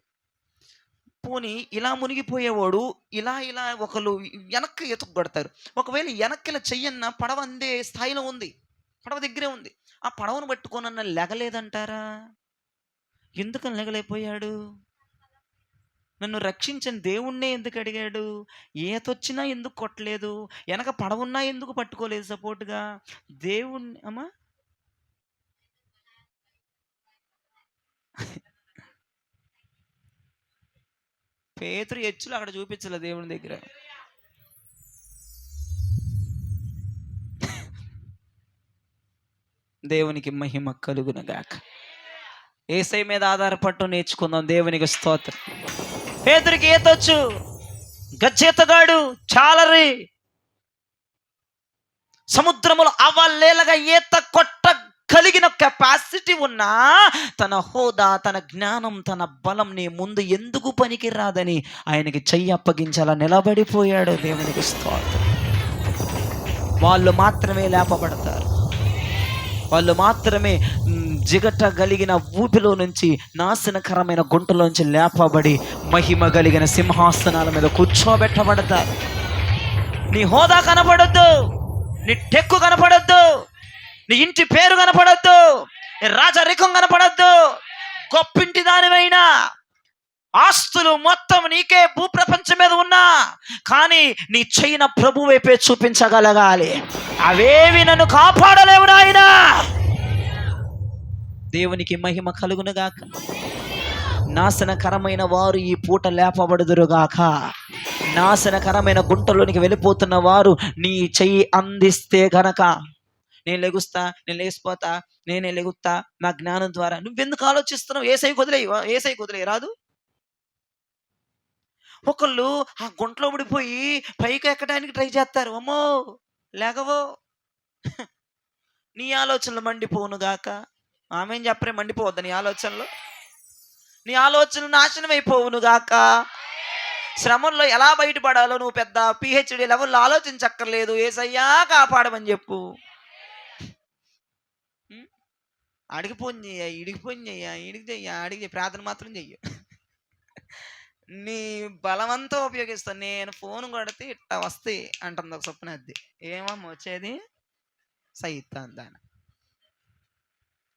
పోనీ ఇలా మునిగిపోయేవాడు ఇలా ఒకళ్ళు వెనక్కి ఈత కొడతారు. ఒకవేళ వెనక్కిలా చెయ్యన్న పడవ అందే స్థాయిలో ఉంది, పడవ దగ్గరే ఉంది, ఆ పడవను పట్టుకోనన్న లెగలేదంటారా? ఎందుకని లెగలేకపోయాడు? నన్ను రక్షించిన దేవుణ్ణే ఎందుకు అడిగాడు? ఈతొచ్చినా ఎందుకు కొట్టలేదు? వెనక పడవున్నా ఎందుకు పట్టుకోలేదు సపోర్ట్గా? దేవుణ్ణి అమ్మా పేతురు ఎచ్చులు అక్కడ చూపించలే దేవుని దగ్గర. దేవునికి మహిమ కలుగునుగాక. యేసై మీద ఆధారపడటం నేర్చుకుందాం. దేవునికి స్తోత్రం. పేతురికి ఈతొచ్చు, గజ్జెతగాడు చాలరి, సముద్రములో అవలేలగా ఈత కొట్ట కలిగిన కెపాసిటీ ఉన్నా తన హోదా, తన జ్ఞానం, తన బలం నీ ముందు ఎందుకు పనికి రాదని ఆయనకి చెయ్యి అప్పగించాలా నిలబడిపోయాడు. దేవునికి స్తోత్రం. వాళ్ళు మాత్రమే లేపబడతారు, వాళ్ళు మాత్రమే జిగట కలిగిన ఊపిలో నుంచి, నాశనకరమైన గుంటలోంచి లేపబడి మహిమ కలిగిన సింహాసనాల మీద కూర్చోబెట్టబడతారు. నీ హోదా కనపడొద్దు, నీ టెక్కు కనపడొద్దు, నీ ఇంటి పేరు కనపడొద్దు, నీ రాజరికం కనపడొద్దు. గొప్పింటి దానివైనా, ఆస్తులు మొత్తం నీకే భూప్రపంచం మీద ఉన్నా కానీ నీ చెయ్యిన ప్రభు వైపే చూపించగలగాలి. అవేవి నన్ను కాపాడలేవు నాయనా. దేవునికి మహిమ కలుగునుగాక. నాశనకరమైన వారు ఈ పూట లేపబడుదురుగాక. నాశనకరమైన గుంటలోనికి వెళ్ళిపోతున్న వారు నీ చెయ్యి అందిస్తే గనక నేను లెగుస్తా, నేను లేచిపోతా, నేనే లెగుస్తా నా జ్ఞానం ద్వారా. నువ్వెందుకు ఆలోచిస్తున్నావు? ఏసై కుదిలే రాదు. ఒకళ్ళు ఆ గుంటలో పడిపోయి పైకి ఎక్కడానికి ట్రై చేస్తారు. అమ్మో లేగవో, నీ ఆలోచనలు మండిపోవునుగాక. ఆమె చెప్పరే మండిపోవద్దు నీ ఆలోచనలు, నీ ఆలోచనలు నాశనం అయిపోవునుగాక. శ్రమంలో ఎలా బయటపడాలో నువ్వు పెద్ద PhD లెవెల్లో ఆలోచించక్కర్లేదు. యేసయ్యా కాపాడమని చెప్పు. అడిగి ఫోన్ చెయ్య, ఇడికి ఫోన్ చెయ్య, ఇడికి చెయ్య, అడిగి ప్రార్థన మాత్రం చెయ్యి. నీ బలమంతా ఉపయోగిస్తాను. నేను ఫోన్ కొడితే ఇట్లా వస్తాయి అంటుంది ఒక స్వప్న. అది ఏమమ్మా వచ్చేది? సైతాన్ దాని.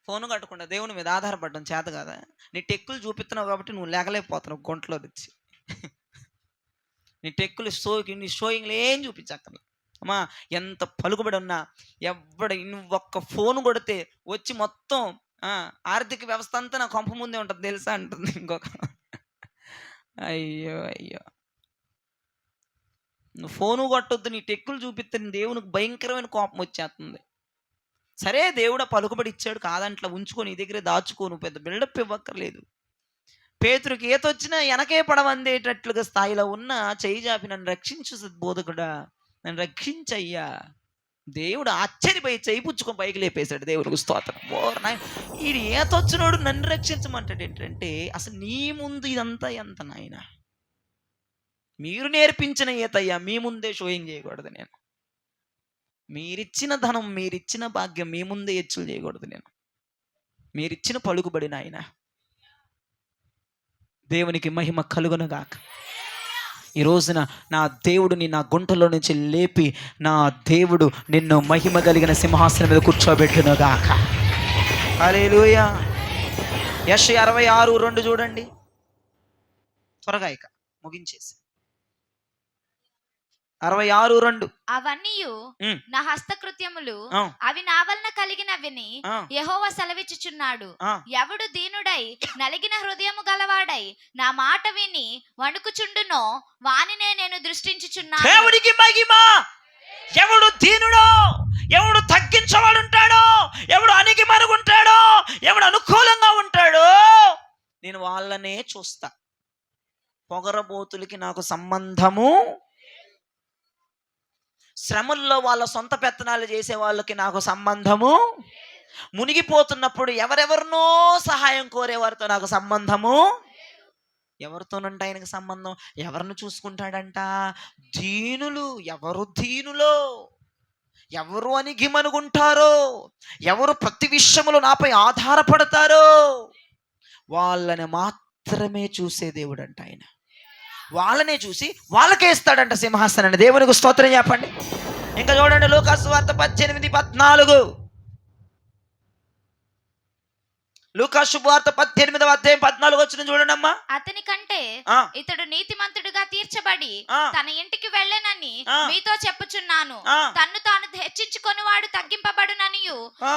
ఫోన్ కట్టకుండా దేవుని మీద ఆధారపడడం చేత కదా. నీ టెక్కులు చూపిస్తున్నావు కాబట్టి నువ్వు లేకలేకపోతున్నావు గుంటలో తెచ్చి. నీ టెక్కులు నీ షోయింగ్లు ఏం చూపించక్కర్లా. అమ్మా ఎంత పలుకుబడి ఉన్నా నువ్వు ఒక్క ఫోన్ కొడితే వచ్చి మొత్తం ఆర్థిక వ్యవస్థ అంతా నా కొంప ముందే ఉంటుంది తెలుసా అంటుంది ఇంకొక. అయ్యో అయ్యో, నువ్వు ఫోను కొట్టొద్దు, నీ టెక్కులు చూపిస్తే దేవునికి భయంకరమైన కోపం వచ్చేస్తుంది. సరే దేవుడు పలుకుబడి ఇచ్చాడు కాదంట్లా, ఉంచుకో, నీ దగ్గరే దాచుకోను, పెద్ద బిల్డప్ ఇవ్వక్కర్లేదు. పేతురుకి ఈత వచ్చినా వెనకే పడవందేటట్లుగా స్థాయిలో ఉన్న చెయ్యి చాపి నన్ను రక్షించు బోధకుడా, నన్ను రక్షించయ్యా. దేవుడు ఆశ్చర్యపోయి చెయ్యి పుచ్చుకొని పైకి లేపేశాడు. దేవుడికి స్తోత్రం. ఈడు ఈత వచ్చినోడు నన్ను రక్షించమంటాడు ఏంటంటే, అసలు నీ ముందు ఇదంతా ఎంత నాయన, మీరు నేర్పించిన ఈతయ్యా, మీ ముందే షోయింగ్ చేయకూడదు నేను. మీరిచ్చిన ధనం, మీరిచ్చిన భాగ్యం మీ ముందే హెచ్చులు చేయకూడదు నేను. మీరిచ్చిన పలుకుబడి నాయన. దేవునికి మహిమ కలుగునుగాక. ఈ రోజున నా దేవుడిని నా గుంటలో నుంచి లేపి నా దేవుడు నిన్ను మహిమ కలిగిన సింహాసనం మీద కూర్చోబెట్టునుగాక. హల్లెలూయా. యెషయా 66:2 చూడండి త్వరగా, ఇక ముగించేసి. 66:2. అవన్నీయు నా హస్తకృత్యములు, అవి నా వలన కలిగినవిని యెహోవా సెలవిచ్చుచున్నాడు. ఎవడు దీనుడై నలిగిన హృదయము గలవాడై నా మాట విని వణుకుచుండునో వానినే నేను దృష్టించుచున్నాను. దేవుడికి మహిమ. ఎవడు దీనుడో, ఎవడు తగ్గించవాడుంటాడో, ఎవడు అణిగి మరుగుంటాడో, ఎవడు అనుకూలంగా ఉంటాడో, నేను వాళ్ళనే చూస్తా. పొగరబోతులకి నాకు సంబంధము, శ్రమల్లో వాళ్ళ సొంత పెత్తనాలు చేసే వాళ్ళకి నాకు సంబంధము, మునిగిపోతున్నప్పుడు ఎవరెవరినో సహాయం కోరేవారితో నాకు సంబంధము. ఎవరితోనంట ఆయనకు సంబంధం? ఎవరిని చూసుకుంటాడంట? దీనులు. ఎవరు దీనులో, ఎవరు అణిగిమనుగుంటారో, ఎవరు ప్రతి విషయములో నాపై ఆధారపడతారో వాళ్ళని మాత్రమే చూసే దేవుడు అంట ఆయన. వాళ్ళనే చూసి వాళ్ళకే ఇస్తాడంట సింహాసనాన్ని. దేవునికి స్తోత్రం చెప్పండి. ఇంకా చూడండి లూకా సువార్త 18:14. లూకా శుభవార్త 18:14 చూడండి అమ్మా. అతని కంటే ఇతడు నీతిమంతుడుగా తీర్చబడి తన ఇంటికి వెళ్ళనని మీతో చెప్పుచున్నాను. తన్ను తాను హెచ్చించుకొని వాడు తగ్గింపబడుననియు,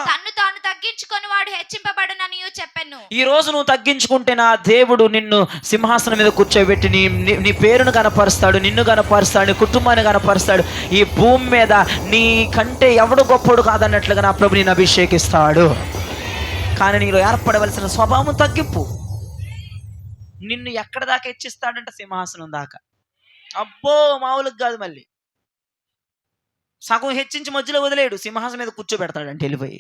తన్ను తాను తగ్గించుకొని వాడు హెచ్చింపబడుననియు చెప్పెను. ఈ రోజు నువ్వు తగ్గించుకుంటే నా దేవుడు నిన్ను సింహాసనం మీద కూర్చోబెట్టి నీ పేరును కనపరుస్తాడు, నిన్ను కనపరుస్తాడు, నీ కుటుంబాన్ని కనపరుస్తాడు. ఈ భూమి మీద నీ కంటే ఎవడు గొప్పడు కాదన్నట్లుగా నా ప్రభు నిన్ను అభిషేకిస్తాడు. కానీ నీలో ఏర్పడవలసిన స్వభావం తగ్గింపు. నిన్ను ఎక్కడ దాకా హెచ్చిస్తాడంట? సింహాసనం దాకా. అబ్బో మామూలుగా కాదు. మళ్ళీ సగం హెచ్చించి మధ్యలో వదిలేడు, సింహాసనం మీద కూర్చోబెడతాడంటే వెళ్ళిపోయి.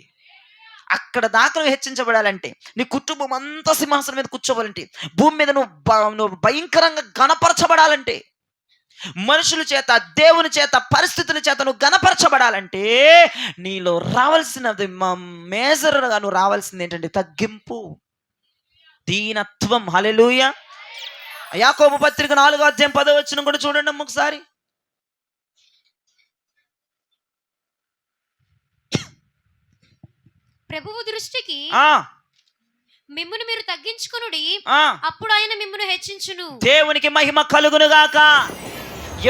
అక్కడ దాకా నువ్వు హెచ్చించబడాలంటే, నీ కుటుంబం అంతా సింహాసనం మీద కూర్చోవాలంటే, భూమి మీద నువ్వు భయంకరంగా గణపరచబడాలంటే, మనుషుల చేత, దేవుని చేత, పరిస్థితుల చేత నువ్వు గణపరచబడాలంటే నీలో రావాల్సినది మేజర్గా నువ్వు రావాల్సింది ఏంటంటే తగ్గింపు, దీనత్వం. హల్లెలూయా. యాకోబు పత్రిక 4:10 కూడా చూడండి అమ్మ ఒకసారి. ప్రభువు దృష్టికి మిమ్మును మీరు తగ్గించుకొనుడి, అప్పుడు ఆయన మిమ్మును హెచ్చించును. దేవునికి మహిమ కలుగునుగాక.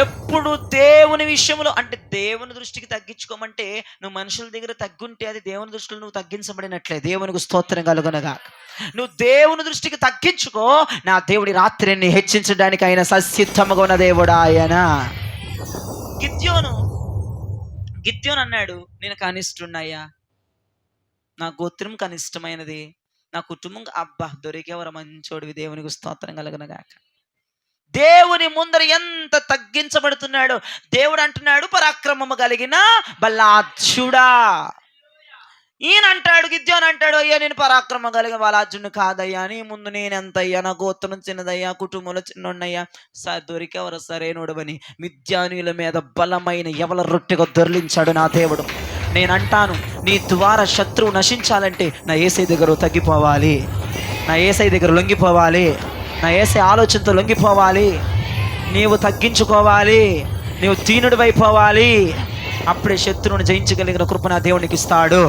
ఎప్పుడు దేవుని విషయంలో, అంటే దేవుని దృష్టికి తగ్గించుకోమంటే నువ్వు మనుషుల దగ్గర తగ్గుంటే అది దేవుని దృష్టిలో నువ్వు తగ్గించబడినట్లే. దేవునికి స్తోత్రం కలుగునుగాక. నువ్వు దేవుని దృష్టికి తగ్గించుకో, నా దేవుడి రాత్రిని హెచ్చించడానికి ఆయన ససిద్ధముగా ఉన్న దేవుడు ఆయన. గిద్యోను అన్నాడు, నేను కనిష్ఠున్నయ్యా, నా గోత్రం కనిష్టమైనది, నా కుటుంబం అబ్బా దొరికేవర మంచోడివి. దేవునికి స్తోత్రం కలుగునుగాక. దేవుని ముందర ఎంత తగ్గించబడుతున్నాడో దేవుడు అంటున్నాడు, పరాక్రమము కలిగిన బలాఢ్యుడా. ఈయన అంటాడు, గిద్యోను అంటాడు, అయ్యా నేను పరాక్రమం కలిగిన బలాఢ్యుడిని కాదయ్యా, నీ ముందు నేనెంతయ్యా, నా గోత్రం చిన్నదయ్యా, కుటుంబంలో చిన్నయ్యా, దొరికెవరు సరైనోడవని మిద్యానీయుల మీద బలమైన ఎవల రొట్టెగా దొర్లించాడు నా దేవుడు. నేను అంటాను, నీ ద్వారా శత్రువు నశించాలంటే నా యేసయ్య దగ్గర తగ్గిపోవాలి, నా యేసయ్య దగ్గర లొంగిపోవాలి, నా యేసయ్య ఆలోచనతో లొంగిపోవాలి, నీవు తగ్గించుకోవాలి, నీవు దీనుడివైపోవాలి. అప్పుడే శత్రువుని జయించగలిగిన కృప నా దేవునికి ఇస్తాడు.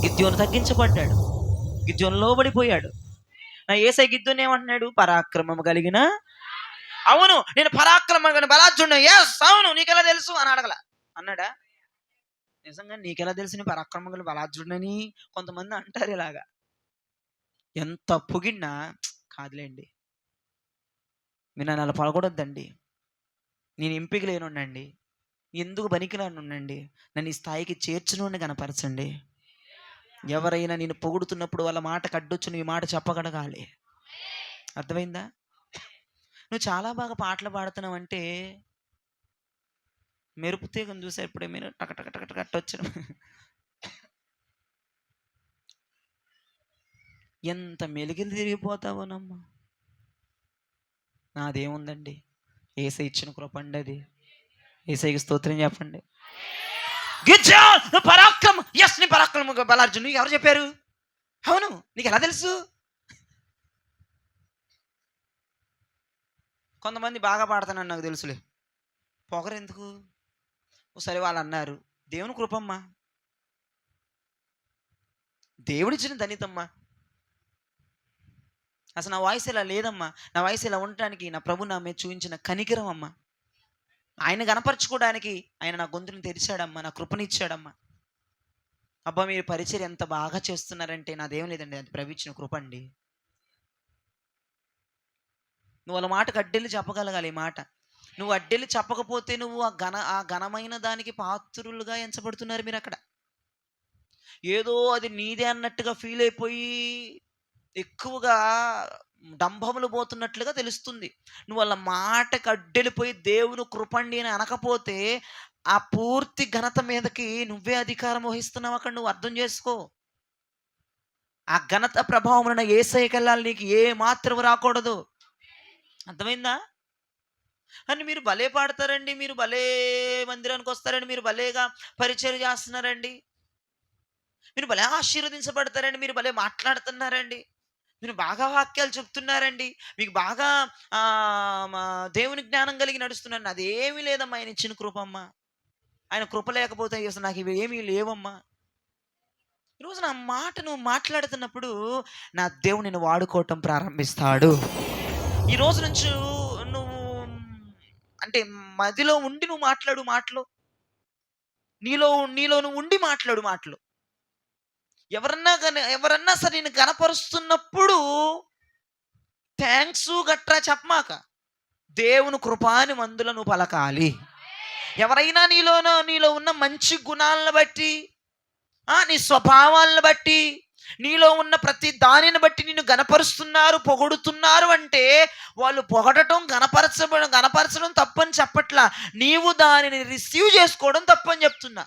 గిద్యోను తగ్గించబడ్డాడు, గిద్యోను లోబడిపోయాడు. నా యేసయ్య గిద్యోను ఏమంటున్నాడు? పరాక్రమం కలిగిన, అవును నేను పరాక్రమం కలిగిన బలాఢ్యుడిని. ఎస్ అవును, నీకెలా తెలుసు అని అడగల. అన్నాడా? నిజంగా నీకెలా తెలిసిన పరాక్రమం గల బలార్జుడని కొంతమంది అంటారు ఇలాగా. ఎంత పొగిడినా కాదులేండి. మీరు నన్ను అలా పలకూడొద్దండి. నేను ఎంపిక లేనోడినండి. ఎందుకు పనికిరానోడినండి. నన్ను ఈ స్థాయికి చేర్చినోడిని కనపరచండి. ఎవరైనా నిన్ను పొగుడుతున్నప్పుడు వాళ్ళ మాటకు అడ్డొచ్చి నువ్వు ఈ మాట చెప్పగలగాలి. అర్థమైందా? నువ్వు చాలా బాగా పాటలు పాడుతున్నావంటే మెరుపు తీగను చూసారు ఇప్పుడే మీరు టక టక టక టక అట్టొచ్చిన ఎంత మెలికలు తిరిగిపోతావోనమ్మా. నాదేముందండి, ఏసై ఇచ్చిన కృప అండి అది. ఏసైకి స్తోత్రం చెప్పండి. గిజ్జా నువ్వు పరాక్రమం, ఎస్ నీ పరాక్రమ బలార్జును ఎవరు చెప్పారు? అవును, నీకు ఎలా తెలుసు? కొంతమంది బాగా పాడతానని నాకు తెలుసులే, పొగరెందుకు? సరే వాళ్ళు అన్నారు, దేవుని కృపమ్మా, దేవుడిచ్చిన ధనితమ్మా. అసలు నా వాయిస్ ఇలా లేదమ్మా, నా వాయిస్ ఇలా ఉండటానికి నా ప్రభు నా మీద చూపించిన కనికరం అమ్మా. ఆయన గనపరచుకోవడానికి ఆయన నా గొంతుని తెరిచాడమ్మా, నా కృపనిచ్చాడమ్మా. అబ్బా మీరు పరిచయం ఎంత బాగా చేస్తున్నారంటే నాదేం లేదండి, అది ప్రభు ఇచ్చిన కృప అండి. నువ్వు వాళ్ళ మాటకు అడ్డెళ్ళి చెప్పగలగాలి ఈ మాట. నువ్వు అడ్డెళ్ళి చెప్పకపోతే నువ్వు ఆ ఘనమైన దానికి పాత్రులుగా ఎంచబడుతున్నారు మీరు అక్కడ. ఏదో అది నీదే అన్నట్టుగా ఫీల్ అయిపోయి ఎక్కువగా డంభములు పోతున్నట్లుగా తెలుస్తుంది. నువ్వు వాళ్ళ మాటకు అడ్డెళ్ళిపోయి దేవుని కృపండి అని అనకపోతే ఆ పూర్తి ఘనత మీదకి నువ్వే అధికారం వహిస్తున్నావు అక్కడ. నువ్వు అర్థం చేసుకో. ఆ ఘనత ప్రభావం యేసయ్యకి వెళ్ళాలి, నీకు ఏ మాత్రం రాకూడదు. అర్థమైందా? అని మీరు భలే పాడతారండి, మీరు భలే మందిరానికి వస్తారండి, మీరు భలేగా పరిచయం చేస్తున్నారండి, మీరు భలే ఆశీర్వదించబడతారండి, మీరు భలే మాట్లాడుతున్నారండి, మీరు బాగా వాక్యాలు చెప్తున్నారండి, మీకు బాగా దేవుని జ్ఞానం కలిగి నడుస్తున్నాను. అదేమీ లేదమ్మా, ఆయన ఇచ్చిన కృపమ్మ. ఆయన కృప లేకపోతే అసలు నాకు ఇవి ఏమీ లేవమ్మా. ఈరోజు నా మాట నువ్వు మాట్లాడుతున్నప్పుడు నా దేవుడు నిన్ను వాడుకోవటం ప్రారంభిస్తాడు. ఈ రోజు నుంచి నువ్వు అంటే మదిలో ఉండి నువ్వు మాట్లాడు మాటలు, నీలో నువ్వు ఉండి మాట్లాడు మాటలు. ఎవరన్నా సరే నేను కనపరుస్తున్నప్పుడు థ్యాంక్స్ గట్రా చెప్పమాక, దేవుని కృపాని మందులో నువ్వు పలకాలి. ఎవరైనా నీలో ఉన్న మంచి గుణాలను బట్టి, నీ స్వభావాలను బట్టి, నీలో ఉన్న ప్రతి దానిని బట్టి నిన్ను గనపరుస్తున్నారు, పొగుడుతున్నారు అంటే వాళ్ళు పొగడటం గనపరచడం తప్పని చెప్పట్లా, నీవు దానిని రిసీవ్ చేసుకోవడం తప్పని చెప్తున్నా.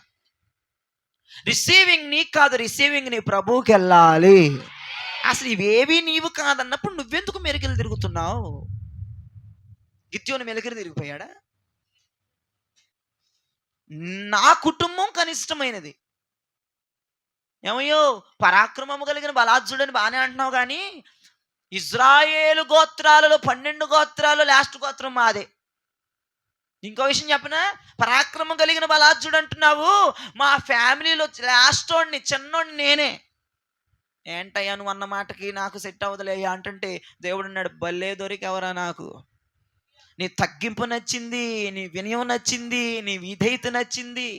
రిసీవింగ్ నీకు కాదు, రిసీవింగ్ నీ ప్రభువుకి వెళ్ళాలి. అసలు ఇవేవి నీవు కాదన్నప్పుడు నువ్వెందుకు మెలికలు తిరుగుతున్నావు? గిద్యోను మెలికలు తిరిగిపోయాడా? నా కుటుంబం కనిష్టమైనది. ఏమయ్యో పరాక్రమము కలిగిన బలార్జుడని బాగానే అంటున్నావు, కానీ ఇజ్రాయేలు గోత్రాలలో 12 గోత్రాలు లాస్ట్ గోత్రం మాదే. ఇంకో విషయం చెప్పనా, పరాక్రమం కలిగిన బలార్జుడు అంటున్నావు, మా ఫ్యామిలీలో లాస్ట్ వాడిని, చిన్నోడిని నేనే. ఏంటయ్యా నువ్వు అన్న మాటకి నాకు సెట్ అవ్వదులేయ్యా అంటుంటే దేవుడు అన్నాడు, భలే దొరికెవరా నాకు. నీ తగ్గింపు నచ్చింది, నీ వినయం నచ్చింది, నీ విధేయత నచ్చింది.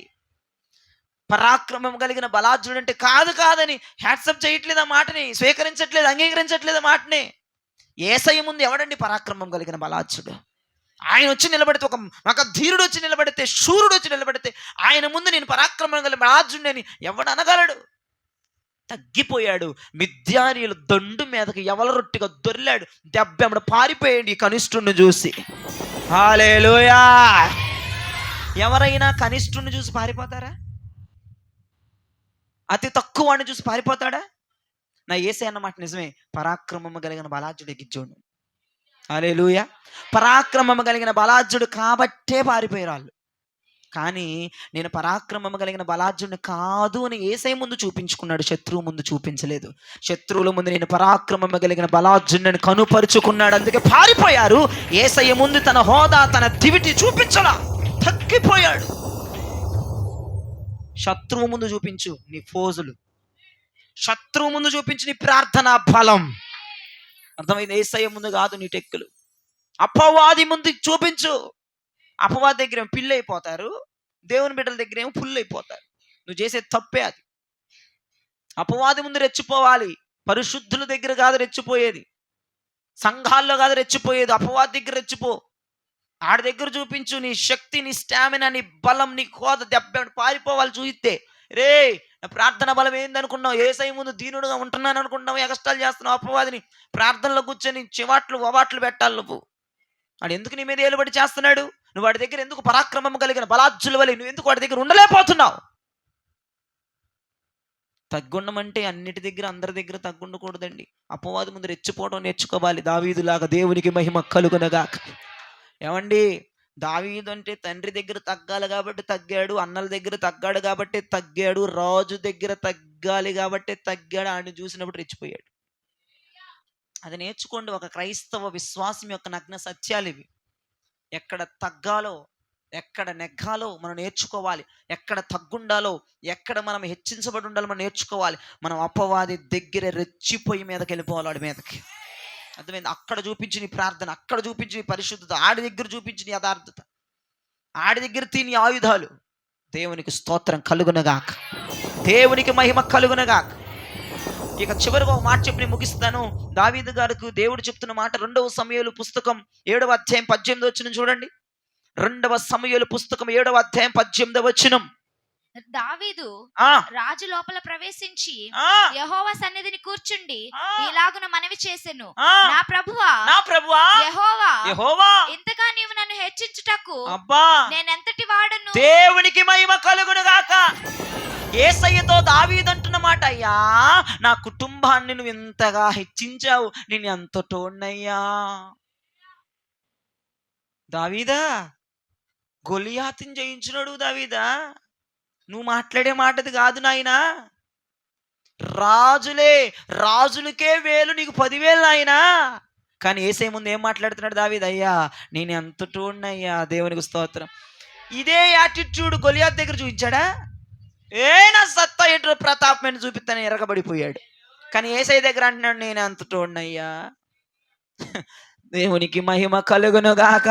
పరాక్రమం కలిగిన బలార్జుడు అంటే కాదని హ్యాట్సప్ చేయట్లేదు, ఆ మాటని స్వీకరించట్లేదు, అంగీకరించట్లేదు ఆ మాటని. యేసయ్య ముందు ఎవడండి పరాక్రమం కలిగిన బలార్జుడు? ఆయన వచ్చి నిలబడితే, ఒక ధీరుడు వచ్చి నిలబడితే, శూరుడు వచ్చి నిలబడితే ఆయన ముందు నేను పరాక్రమం కలిగిన బలార్జుడిని అని ఎవడు అనగలడు? తగ్గిపోయాడు. మిద్యానీయులు దండు మీదకి ఎవల రొట్టిగా దొర్లాడు, దెబ్బెమ్మడ పారిపోయాడు ఈ కనిష్ఠుడిని చూసి. హల్లెలూయా! ఎవరైనా కనిష్ఠుడిని చూసి పారిపోతారా? అతి తక్కువ వాడిని చూసి పారిపోతాడా? నా యేసే అన్నమాట నిజమే, పరాక్రమము కలిగిన బలార్జుడు గిజ్జోడు. హల్లెలూయా! పరాక్రమము కలిగిన బలార్జుడు కాబట్టే పారిపోయారు వాళ్ళు. కానీ నేను పరాక్రమము కలిగిన బలార్జుడిని కాదు అని యేసయ్య ముందు చూపించుకున్నాడు, శత్రువు ముందు చూపించలేదు. శత్రువుల ముందు నేను పరాక్రమము కలిగిన బలార్జుడిని కనుపరుచుకున్నాడు, అందుకే పారిపోయారు. యేసయ్య ముందు తన హోదా, తన దివిటి చూపించలా, తగ్గిపోయాడు. శత్రువు ముందు చూపించు నీ ఫోజులు, శత్రువు ముందు చూపించు నీ ప్రార్థనా బలం. అర్థమైంది? యేసయ్య ముందు కాదు నీ టెక్కులు. అపవాది ముందు చూపించు. అపవాది దగ్గర పిల్లి అయిపోతారు, దేవుని బిడ్డల దగ్గర ఏమో ఫుల్ అయిపోతారు. నువ్వు చేసే తప్పే అది. అపవాది ముందు రెచ్చిపోవాలి, పరిశుద్ధుల దగ్గర కాదు రెచ్చిపోయేది, సంఘాల్లో కాదు రెచ్చిపోయేది, అపవాది దగ్గర రెచ్చిపో. ఆడి దగ్గర చూపించు నీ శక్తి, నీ స్టామినా, నీ బలం, నీ కోద దెబ్బ పారిపోవాలి చూయిస్తే. రే నా ప్రార్థన బలం ఏందనుకున్నావు? ఏసై ముందు దీనుడుగా ఉంటున్నాను అనుకుంటున్నావు, ఎగస్టాలు చేస్తున్నావు అపవాదిని. ప్రార్థనలో కూర్చొని చివాట్లు ఒవాట్లు పెట్టాలి నువ్వు. వాడు ఎందుకు నీ మీద ఏలుబడి చేస్తున్నాడు? నువ్వు వాడి దగ్గర ఎందుకు పరాక్రమం కలిగిన బలాజ్జుల వలె నువ్వు ఎందుకు వాడి దగ్గర ఉండలేకపోతున్నావు? తగ్గుండమంటే అన్నిటి దగ్గర అందరి దగ్గర తగ్గుండకూడదండి. అపవాది ముందు రెచ్చిపోవడం నేర్చుకోవాలి. దావీదులాగా దేవునికి మహిమ కలుగునగాక. ఏమండి, దావీదు అంటే తండ్రి దగ్గర తగ్గాలి కాబట్టి తగ్గాడు, అన్నల దగ్గర తగ్గాడు కాబట్టి తగ్గాడు, రాజు దగ్గర తగ్గాలి కాబట్టి తగ్గాడు. ఆయన చూసినప్పుడు రెచ్చిపోయాడు. అది నేర్చుకోండి. ఒక క్రైస్తవ విశ్వాసం యొక్క నగ్న సత్యాలు ఇవి. ఎక్కడ తగ్గాలో, ఎక్కడ నెగ్గాలో మనం నేర్చుకోవాలి. ఎక్కడ తగ్గుండాలో, ఎక్కడ మనం హెచ్చించబడి ఉండాలో మనం నేర్చుకోవాలి. మనం అపవాది దగ్గర రెచ్చిపోయి మీదకి వెళ్ళిపోవాలి. వాడి మీదకి అర్థమైంది? అక్కడ చూపించి నీ ప్రార్థన, అక్కడ చూపించి నీ పరిశుద్ధత, ఆడి దగ్గర చూపించి నీ యథార్థత, ఆడి దగ్గర తిని ఆయుధాలు. దేవునికి స్తోత్రం కలుగునగాక, దేవునికి మహిమ కలుగునగాక. ఇక చివరిగా ఒక మాట చెప్పి నేను ముగిస్తాను. దావీదు గారికి దేవుడు చెప్తున్న మాట 2వ సమూయేలు పుస్తకం 7వ అధ్యాయం 18వ వచనం చూడండి. 2వ సమూయేలు పుస్తకం 7వ అధ్యాయం 18వ వచనం. దావీదు రాజు లోపల ప్రవేశించి యెహోవా సన్నిధిని కూర్చుండి ఇలాగున మనవి చేసెను, నా ప్రభువా యెహోవా, ఇంతగా నీవు నన్ను హెచ్చించుటకు నేనెంతటి వాడను. దేవునికి మహిమ కలుగును గాక. యేసయ్యతో దావీదు అంటున్న మాట, అయ్యా నా కుటుంబాన్ని నువ్వు ఇంతగా హెచ్చించావు, నేను ఎంతటోన్నయ్యా. దావీదా, గొలియాతుని జయించినాడు దావీదా. నువ్వు మాట్లాడే మాటది కాదు నాయనా. రాజులకే వేలు, నీకు 10,000 నాయనా. కానీ యేసయ్య ముందు ఏం మాట్లాడుతున్నాడు దావీదు? అయ్యా నేను ఎంతటోన్నయ్యా. దేవునికి స్తోత్రం. ఇదే యాటిట్యూడ్ గొలియాతు దగ్గర చూపించాడా? నా సత్తా ఏంటో ప్రతాపమైన చూపిస్తాను, ఎరగబడిపోయాడు. కానీ యేసయ్య దగ్గర అంటున్నాడు, నేను ఎంతటోన్నయ్యా. దేవునికి మహిమ కలుగును గాక.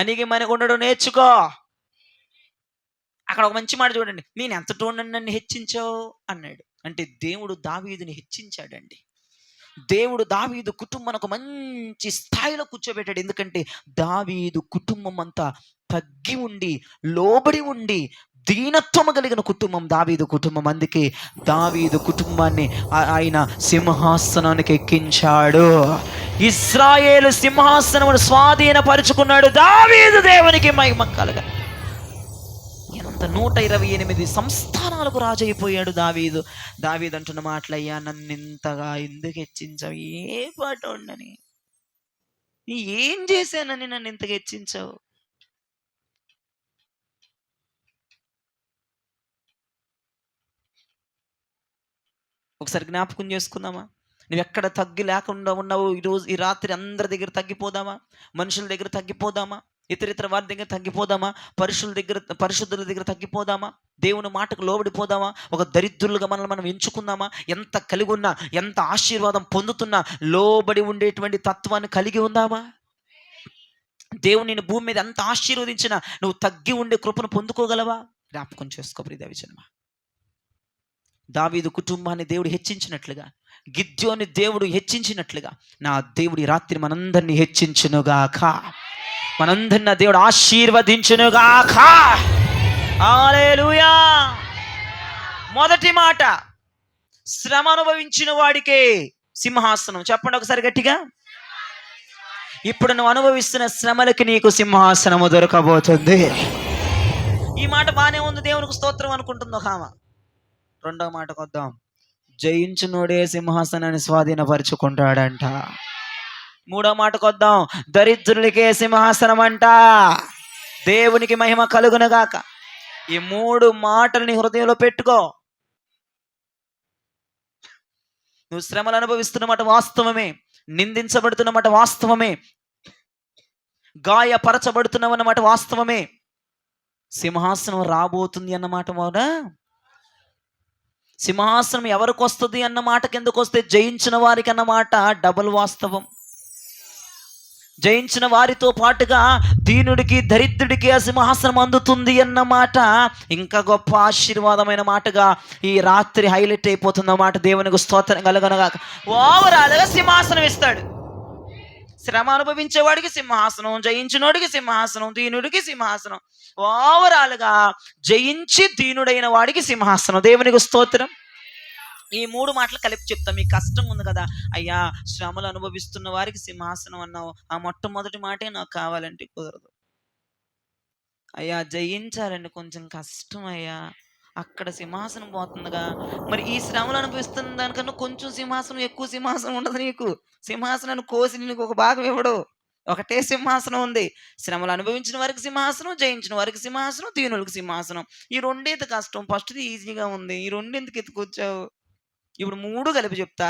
అనికి మనకుండడం నేర్చుకో. అక్కడ ఒక మంచి మాట చూడండి, నేను ఎంతటోనని నన్ను హెచ్చించావు అన్నాడు. అంటే దేవుడు దావీదుని హెచ్చించాడండి. దేవుడు దావీదు కుటుంబాన్ని ఒక మంచి స్థాయిలో కూర్చోబెట్టాడు. ఎందుకంటే దావీదు కుటుంబం అంతా తగ్గి ఉండి, లోబడి ఉండి, దీనత్వము కలిగిన కుటుంబం దావీదు కుటుంబం. అందుకే దావీదు కుటుంబాన్ని ఆయన సింహాసనానికి ఎక్కించాడు. ఇశ్రాయేలు సింహాసనమును స్వాధీనపరుచుకున్నాడు దావీదు. దేవునికి మహిమ కలుగా. ఎంత 128 సంస్థానాలకు రాజు అయిపోయాడు దావీదు. దావీదు అంటున్న మాటలయ్యా, నన్ను ఇంతగా ఎందుకు హెచ్చించావు? ఏ పాట ఉండని, ఏం చేశానని నన్ను ఇంతగా హెచ్చించావు? ఒకసారి జ్ఞాపకం చేసుకుందామా? నువ్వు ఎక్కడ తగ్గి లేకుండా ఉన్నావు ఈరోజు, ఈ రాత్రి అందరి దగ్గర తగ్గిపోదామా? మనుషుల దగ్గర తగ్గిపోదామా? ఇతరితర వారి దగ్గర తగ్గిపోదామా? పరిశుద్ధుల దగ్గర తగ్గిపోదామా? దేవుని మాటకు లోబడిపోదామా? ఒక దరిద్రులుగా మనల్ని మనం ఎంచుకుందామా? ఎంత కలిగి ఉన్నా, ఎంత ఆశీర్వాదం పొందుతున్నా లోబడి ఉండేటువంటి తత్వాన్ని కలిగి ఉందామా? దేవుని నిన్ను భూమి మీద ఎంత ఆశీర్వదించినా నువ్వు తగ్గి ఉండే కృపను పొందుకోగలవా? జ్ఞాపకం చేసుకో ప్రియదేవజనమా. దావీదు కుటుంబాన్ని దేవుడు హెచ్చించినట్లుగా, గిద్యోని దేవుడు హెచ్చించినట్లుగా నా దేవుడి రాత్రి మనందరినీ హెచ్చించునుగాక. మనందరినీ దేవుడు ఆశీర్వదించునుగాక. హల్లెలూయా. మొదటి మాట, శ్రమ అనుభవించిన వాడికే సింహాసనం. చెప్పండి ఒకసారి గట్టిగా. ఇప్పుడు నువ్వు అనుభవిస్తున్న శ్రమలకి నీకు సింహాసనము దొరకబోతుంది. ఈ మాట బాగానే ఉంది, దేవునికి స్తోత్రం అనుకుంటుంది ఒక ఆమె. 2వ మాటకు వద్దాం. జయించునోడే సింహాసనాన్ని స్వాధీనపరుచుకుంటాడంట. 3వ మాటకు వద్దాం. దరిద్రులకే సింహాసనం అంట. దేవునికి మహిమ కలుగునగాక. ఈ 3 మాటలని హృదయంలో పెట్టుకో. నువ్వు శ్రమలు అనుభవిస్తున్నమాట వాస్తవమే, నిందించబడుతున్నమాట వాస్తవమే, గాయపరచబడుతున్నావన్నమాట వాస్తవమే, సింహాసనం రాబోతుంది అన్నమాట కూడా. సింహాసనం ఎవరికి వస్తుంది అన్న మాటకి ఎందుకు వస్తే జయించిన వారికి అన్నమాట డబుల్ వాస్తవం. జయించిన వారితో పాటుగా దీనుడికి దరిద్రుడికి ఆ సింహాసనం అందుతుంది అన్న మాట ఇంకా గొప్ప ఆశీర్వాదమైన మాటగా ఈ రాత్రి హైలైట్ అయిపోతున్న మాట. దేవునికి స్తోత్రం కలుగునుగాక. ఓవరాల్గా సింహాసనం ఇస్తాడు. శ్రమ అనుభవించేవాడికి సింహాసనం, జయించినోడికి సింహాసనం, దీనుడికి సింహాసనం, ఓవరాల్గా జయించి దీనుడైన వాడికి సింహాసనం. దేవునికి స్తోత్రం. ఈ 3 మాటలు కలిపి చెప్తా. మీకు కష్టం ఉంది కదా, అయ్యా శ్రమలు అనుభవిస్తున్న వారికి సింహాసనం అన్నావు, ఆ మొట్టమొదటి మాటే నాకు కావాలంటే కుదరదు. అయ్యా జయించాలండి కొంచెం కష్టం అయ్యా, అక్కడ సింహాసనం పోతుందిగా. మరి ఈ శ్రమలు అనుభవిస్తున్న దానికన్నా కొంచెం సింహాసనం, ఎక్కువ సింహాసనం ఉండదు నీకు. సింహాసనాన్ని కోసి నీకు ఒక భాగం ఇవ్వడు, ఒకటే సింహాసనం ఉంది. శ్రమలు అనుభవించిన వారికి సింహాసనం, జయించిన వారికి సింహాసనం, దీనులకు సింహాసనం. ఈ రెండేది కష్టం, ఫస్ట్ది ఈజీగా ఉంది, ఈ రెండు ఎందుకు ఎత్తుకొచ్చావు? ఇప్పుడు 3 కలిపి చెప్తా.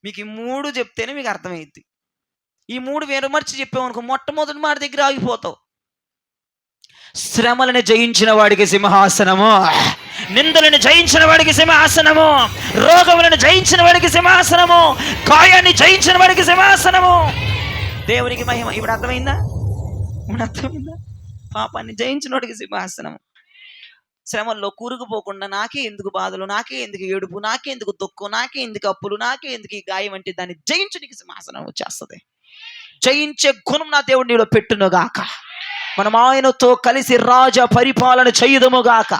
మీకు ఈ 3 చెప్తేనే మీకు అర్థమైద్ది. ఈ 3 వేరుమర్చి చెప్పామనుకో మొట్టమొదటి మాట దగ్గర ఆగిపోతావు. శ్రమలను జయించిన వాడికి సింహాసనము, నిందలను జయించిన వాడికి సింహాసనము, రోగములను జయించిన వాడికి సింహాసనము, గాయాన్ని జయించిన వాడికి సింహాసనము. దేవునికి మహిమ. ఇప్పుడు అర్థమైందా? పాపాన్ని జయించిన వాడికి సింహాసనము. శ్రమల్లో కూరుకుపోకుండా నాకే ఎందుకు బాధలు, నాకే ఎందుకు ఏడుపు, నాకే ఎందుకు దుఃఖం, నాకే ఎందుకు అప్పులు, నాకే ఎందుకు ఈ గాయం అంటే దాన్ని జయించడానికి సింహాసనం వచ్చేస్తుంది. జయించే గుణం నా దేవుడు నీలో పెట్టునుగాక. మనం ఆయనతో కలిసి రాజ పరిపాలన చేయుదుముగాక.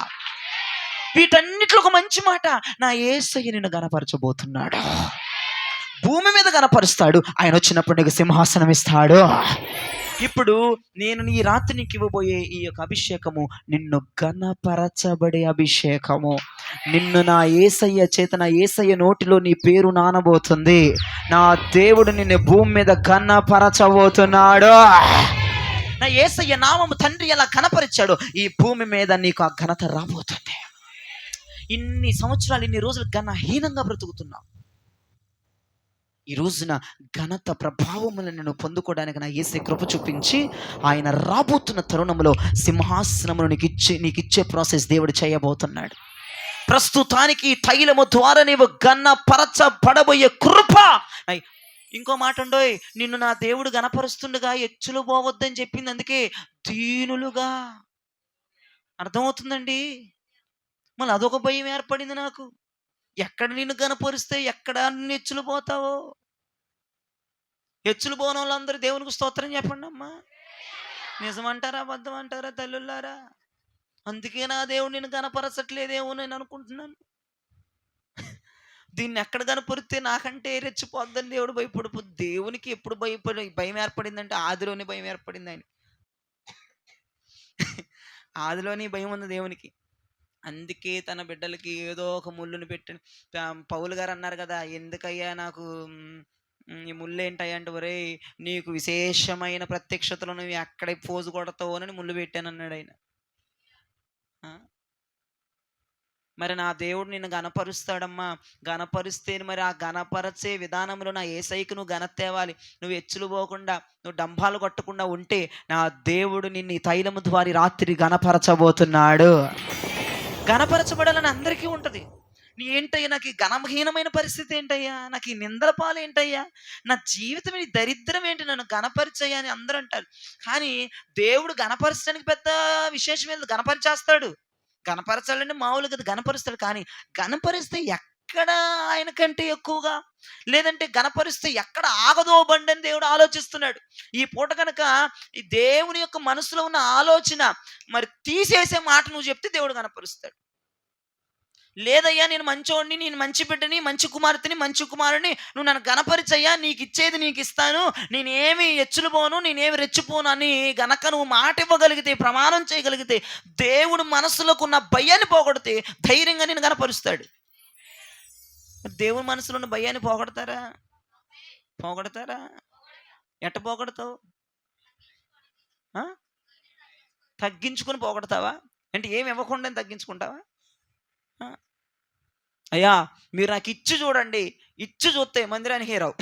వీటన్నిటిలో ఒక మంచి మాట, నా యేసయ్య నిన్ను గణపరచబోతున్నాడు. భూమి మీద గణపరుస్తాడు, ఆయన వచ్చినప్పుడు నీకు సింహాసనం ఇస్తాడు. ఇప్పుడు నేను ఈ రాత్రి నీకు ఇవ్వబోయే ఈ యొక్క అభిషేకము నిన్ను ఘనపరచబడే అభిషేకము. నిన్ను నా యేసయ్య చేత, నా యేసయ్య నోటిలో నీ పేరు నానబోతుంది. నా దేవుడు నిన్ను భూమి మీద ఘనపరచబోతున్నాడు. నా యేసయ్య నామము తండ్రి ఎలా ఘనపరిచాడో ఈ భూమి మీద నీకు ఆ ఘనత రాబోతుంది. ఇన్ని సంవత్సరాలు, ఇన్ని రోజులు ఘనహీనంగా బ్రతుకుతున్నావు. ఈ రోజున ఘనత ప్రభావములను నేను పొందుకోవడానికి నా యేసే కృప చూపించి ఆయన రాబోతున్న తరుణంలో సింహాసనమును నీకు ఇచ్చే ప్రాసెస్ దేవుడు చేయబోతున్నాడు. ప్రస్తుతానికి తైలము ద్వారా నీవు ఘనపరచబడబోయే కృప. ఇంకో మాట ఉండోయ్, నిన్ను నా దేవుడు గణపరుస్తుండగా ఎచ్చులు పోవద్దని చెప్పింది, అందుకే దీనులుగా. అర్థమవుతుందండి? మళ్ళీ అదొక భయం ఏర్పడింది నాకు. ఎక్కడ నిన్ను గణపరిస్తే ఎక్కడ ఎచ్చులు పోతావో. ఎచ్చులు పోని వాళ్ళందరూ దేవునికి స్తోత్రం చెప్పండి అమ్మా. నిజమంటారా అబద్ధం అంటారా తల్లులారా? అందుకే నా దేవుడు నేను గణపరచట్లేదేమో నేను అనుకుంటున్నాను. దీన్ని ఎక్కడ కనపరిస్తే నాకంటే రెచ్చిపోద్దని దేవుడు భయపడిపో. దేవునికి ఎప్పుడు భయం ఏర్పడిందంటే ఆదిలోనే భయం ఏర్పడింది ఆయన. ఆదిలోనే భయం ఉంది దేవునికి. అందుకే తన బిడ్డలకి ఏదో ఒక ముళ్ళుని పెట్టి, పౌలు గారు అన్నారు కదా, ఎందుకయ్యా నాకు ఈ ముళ్ళు ఏంటయ్యా అంటే, ఒరే నీకు విశేషమైన ప్రత్యక్షతలు నువ్వు ఎక్కడ పోజు కొడతావోనని ముళ్ళు పెట్టాను అన్నాడు ఆయన. మరి నా దేవుడు నిన్ను గణపరుస్తాడమ్మా. గణపరిస్తే మరి ఆ గణపరచే విధానంలో నా యేసయ్యకు నువ్వు ఘనత తేవాలి. నువ్వు ఎచ్చులు పోకుండా, నువ్వు డంబాలు కొట్టకుండా ఉంటే నా దేవుడు నిన్ను తైలము ద్వారా రాత్రి గణపరచబోతున్నాడు. గణపరచబడాలని అందరికీ ఉంటుంది. నీ ఏంటయ్యా నాకు ఈ ఘనహీనమైన పరిస్థితి ఏంటయ్యా, నాకు ఈ నిందల పాలు ఏంటయ్యా, నా జీవితం ఈ దరిద్రం ఏంటి, నన్ను గణపరిచయ్యా అని అందరూ అంటారు. కానీ దేవుడు గణపరచడానికి పెద్ద విశేషం ఏంటి, గణపరిచేస్తాడు. గణపరచాలంటే మామూలు కదా, గణపరుస్తాడు. కానీ గణపరిస్తే ఎక్కడ ఆయన కంటే ఎక్కువగా, లేదంటే గణపరిస్తే ఎక్కడ ఆగదో బండి అని దేవుడు ఆలోచిస్తున్నాడు. ఈ పూట కనుక ఈ దేవుని యొక్క మనసులో ఉన్న ఆలోచన మరి తీసేసే మాట నువ్వు చెప్తే దేవుడు గణపరుస్తాడు. లేదయ్యా నేను మంచోడిని, నేను మంచి బిడ్డని, మంచి కుమార్తెని, మంచి కుమారుని, నువ్వు నన్ను గణపరిచయ్యా, నీకు ఇచ్చేది నీకు ఇస్తాను, నేనేమి ఎచ్చులు పోను, నేనేమి రెచ్చిపోను అని గనక నువ్వు మాట ఇవ్వగలిగితే, ప్రమాణం చేయగలిగితే, దేవుడు మనసులోకి ఉన్న భయాన్ని పోగొడితే ధైర్యంగా నేను గణపరుస్తాడు. దేవుని మనసులో ఉన్న భయాన్ని పోగొడతారా? ఎట్ట పోగొడతావు? తగ్గించుకొని పోగొడతావా? అంటే ఏమి ఇవ్వకుండా తగ్గించుకుంటావా? అయ్యా మీరు నాకు ఇచ్చి చూడండి, ఇచ్చి చూస్తే మందిరానికి రావు.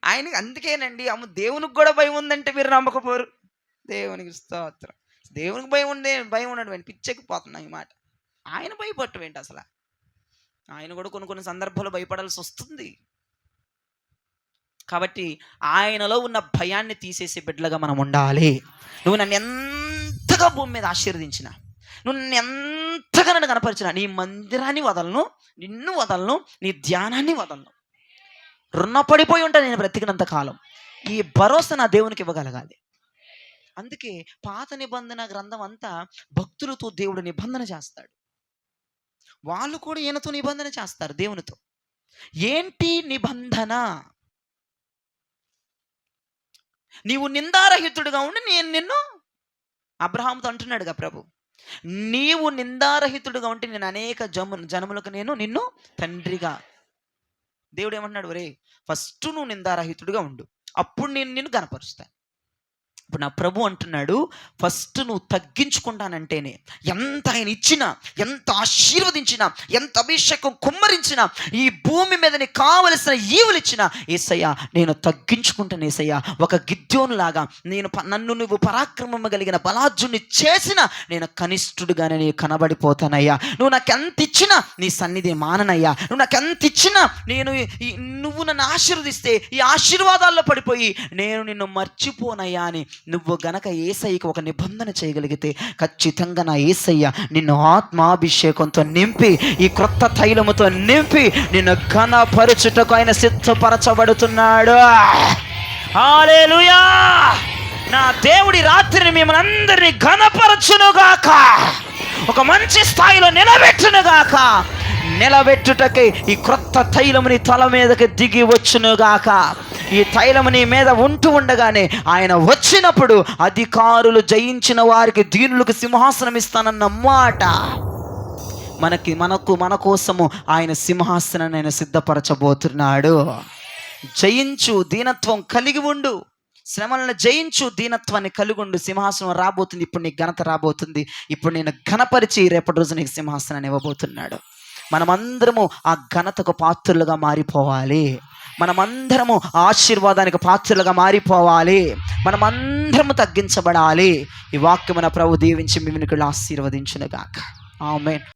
ఆయనకి అందుకేనండి అమ్మ దేవునికి కూడా భయం ఉందంటే మీరు నమ్మకపోరు. దేవునికి స్తోత్రం. దేవునికి భయం ఉండడం పిచ్చెక్కిపోతున్నాం ఈ మాట. ఆయన భయపడటం ఏంటి అసలు? ఆయన కూడా కొన్ని సందర్భాల్లో భయపడాల్సి వస్తుంది. కాబట్టి ఆయనలో ఉన్న భయాన్ని తీసేసే బిడ్డలుగా మనం ఉండాలి. నువ్వు నన్ను ఎంతగా భూమి మీద ఆశీర్వదించిన, నువ్వు నన్ను ఎంతగా నన్ను కనపరిచిన, నీ మందిరాన్ని వదలను, నిన్ను వదలను, నీ ధ్యానాన్ని వదలను. రుణపడిపోయి ఉంటాను నేను బ్రతికినంత కాలం. ఈ భరోసా నా దేవునికి ఇవ్వగలగాలి. అందుకే పాత నిబంధన గ్రంథం అంతా భక్తులతో దేవుడు నిబంధన చేస్తాడు. వాళ్ళు కూడా ఈయనతో నిబంధన చేస్తారు దేవునితో. ఏంటి నిబంధన? నీవు నిందారహితుడిగా ఉండి నేను నిన్ను, అబ్రహాముతో అంటున్నాడుగా ప్రభు, నీవు నిందారహితుడిగా ఉంటే నేను అనేక జనములకు నేను నిన్ను తండ్రిగా. దేవుడు ఏమంటున్నాడు? ఒరే, ఫస్ట్ నువ్వు నిందారహితుడిగా ఉండు, అప్పుడు నేను నిన్ను గణపరుస్తాను. ఇప్పుడు నా ప్రభు అంటున్నాడు, ఫస్ట్ నువ్వు తగ్గించుకుంటానంటేనే, ఎంత ఆయన ఇచ్చినా, ఎంత ఆశీర్వదించినా, ఎంత అభిషేకం కుమ్మరించినా, ఈ భూమి మీద నీకు కావలసిన ఈవులు ఇచ్చినా, యేసయ్యా నేను తగ్గించుకుంటాను. యేసయ్యా ఒక గిద్యోను లాగా నన్ను నువ్వు పరాక్రమం కలిగిన బలార్జుని చేసిన నేను కనిష్ఠుడుగానే నీకు కనబడిపోతానయ్యా. నువ్వు నాకు ఎంత ఇచ్చినా నీ సన్నిధి మాననయ్యా. నువ్వు నాకు ఎంత ఇచ్చినా నువ్వు నన్ను ఆశీర్వదిస్తే ఈ ఆశీర్వాదాల్లో పడిపోయి నేను నిన్ను మర్చిపోనయ్యా అని నువ్వు గనక యేసయ్యకి ఒక నిబంధన చేయగలిగితే, ఖచ్చితంగా నా యేసయ్య నిన్ను ఆత్మాభిషేకంతో నింపి, ఈ క్రొత్త తైలముతో నింపి నిన్ను ఘనపరచుటకు ఆయన సిద్ధపరచబడుతున్నాడు. హల్లెలూయా! నా దేవుడి రాత్రిని మిమ్మల్ని అందరినీ ఘనపరచునుగాక, ఒక మంచి స్థాయిలో నిలబెట్టునుగాక. నిలబెట్టుటకై ఈ క్రొత్త తైలముని తల మీదకి దిగి వచ్చునుగాక. ఈ తైలము నీ మీద ఉంటూ ఉండగానే ఆయన వచ్చినప్పుడు అధికారులు జయించిన వారికి, దీనులకు సింహాసనం ఇస్తానన్న మాట మన కోసము ఆయన సింహాసనాన్ని ఆయన సిద్ధపరచబోతున్నాడు. జయించు, దీనత్వం కలిగి ఉండు, శ్రమలను జయించు, దీనత్వాన్ని కలిగి ఉండు. సింహాసనం రాబోతుంది. ఇప్పుడు నీకు ఘనత రాబోతుంది. ఇప్పుడు నేను ఘనపరిచి రేపటి రోజు నీకు సింహాసనాన్ని ఇవ్వబోతున్నాడు. మనమందరము ఆ ఘనతకు పాత్రులుగా మారిపోవాలి. మనమందరము ఆశీర్వాదానికి పాత్రలుగా మారిపోవాలి. మనమందరము తగ్గించబడాలి. ఈ వాక్యం మన ప్రభు దీవించి మిమ్మల్ని ఆశీర్వదించునుగాక. ఆమేన్.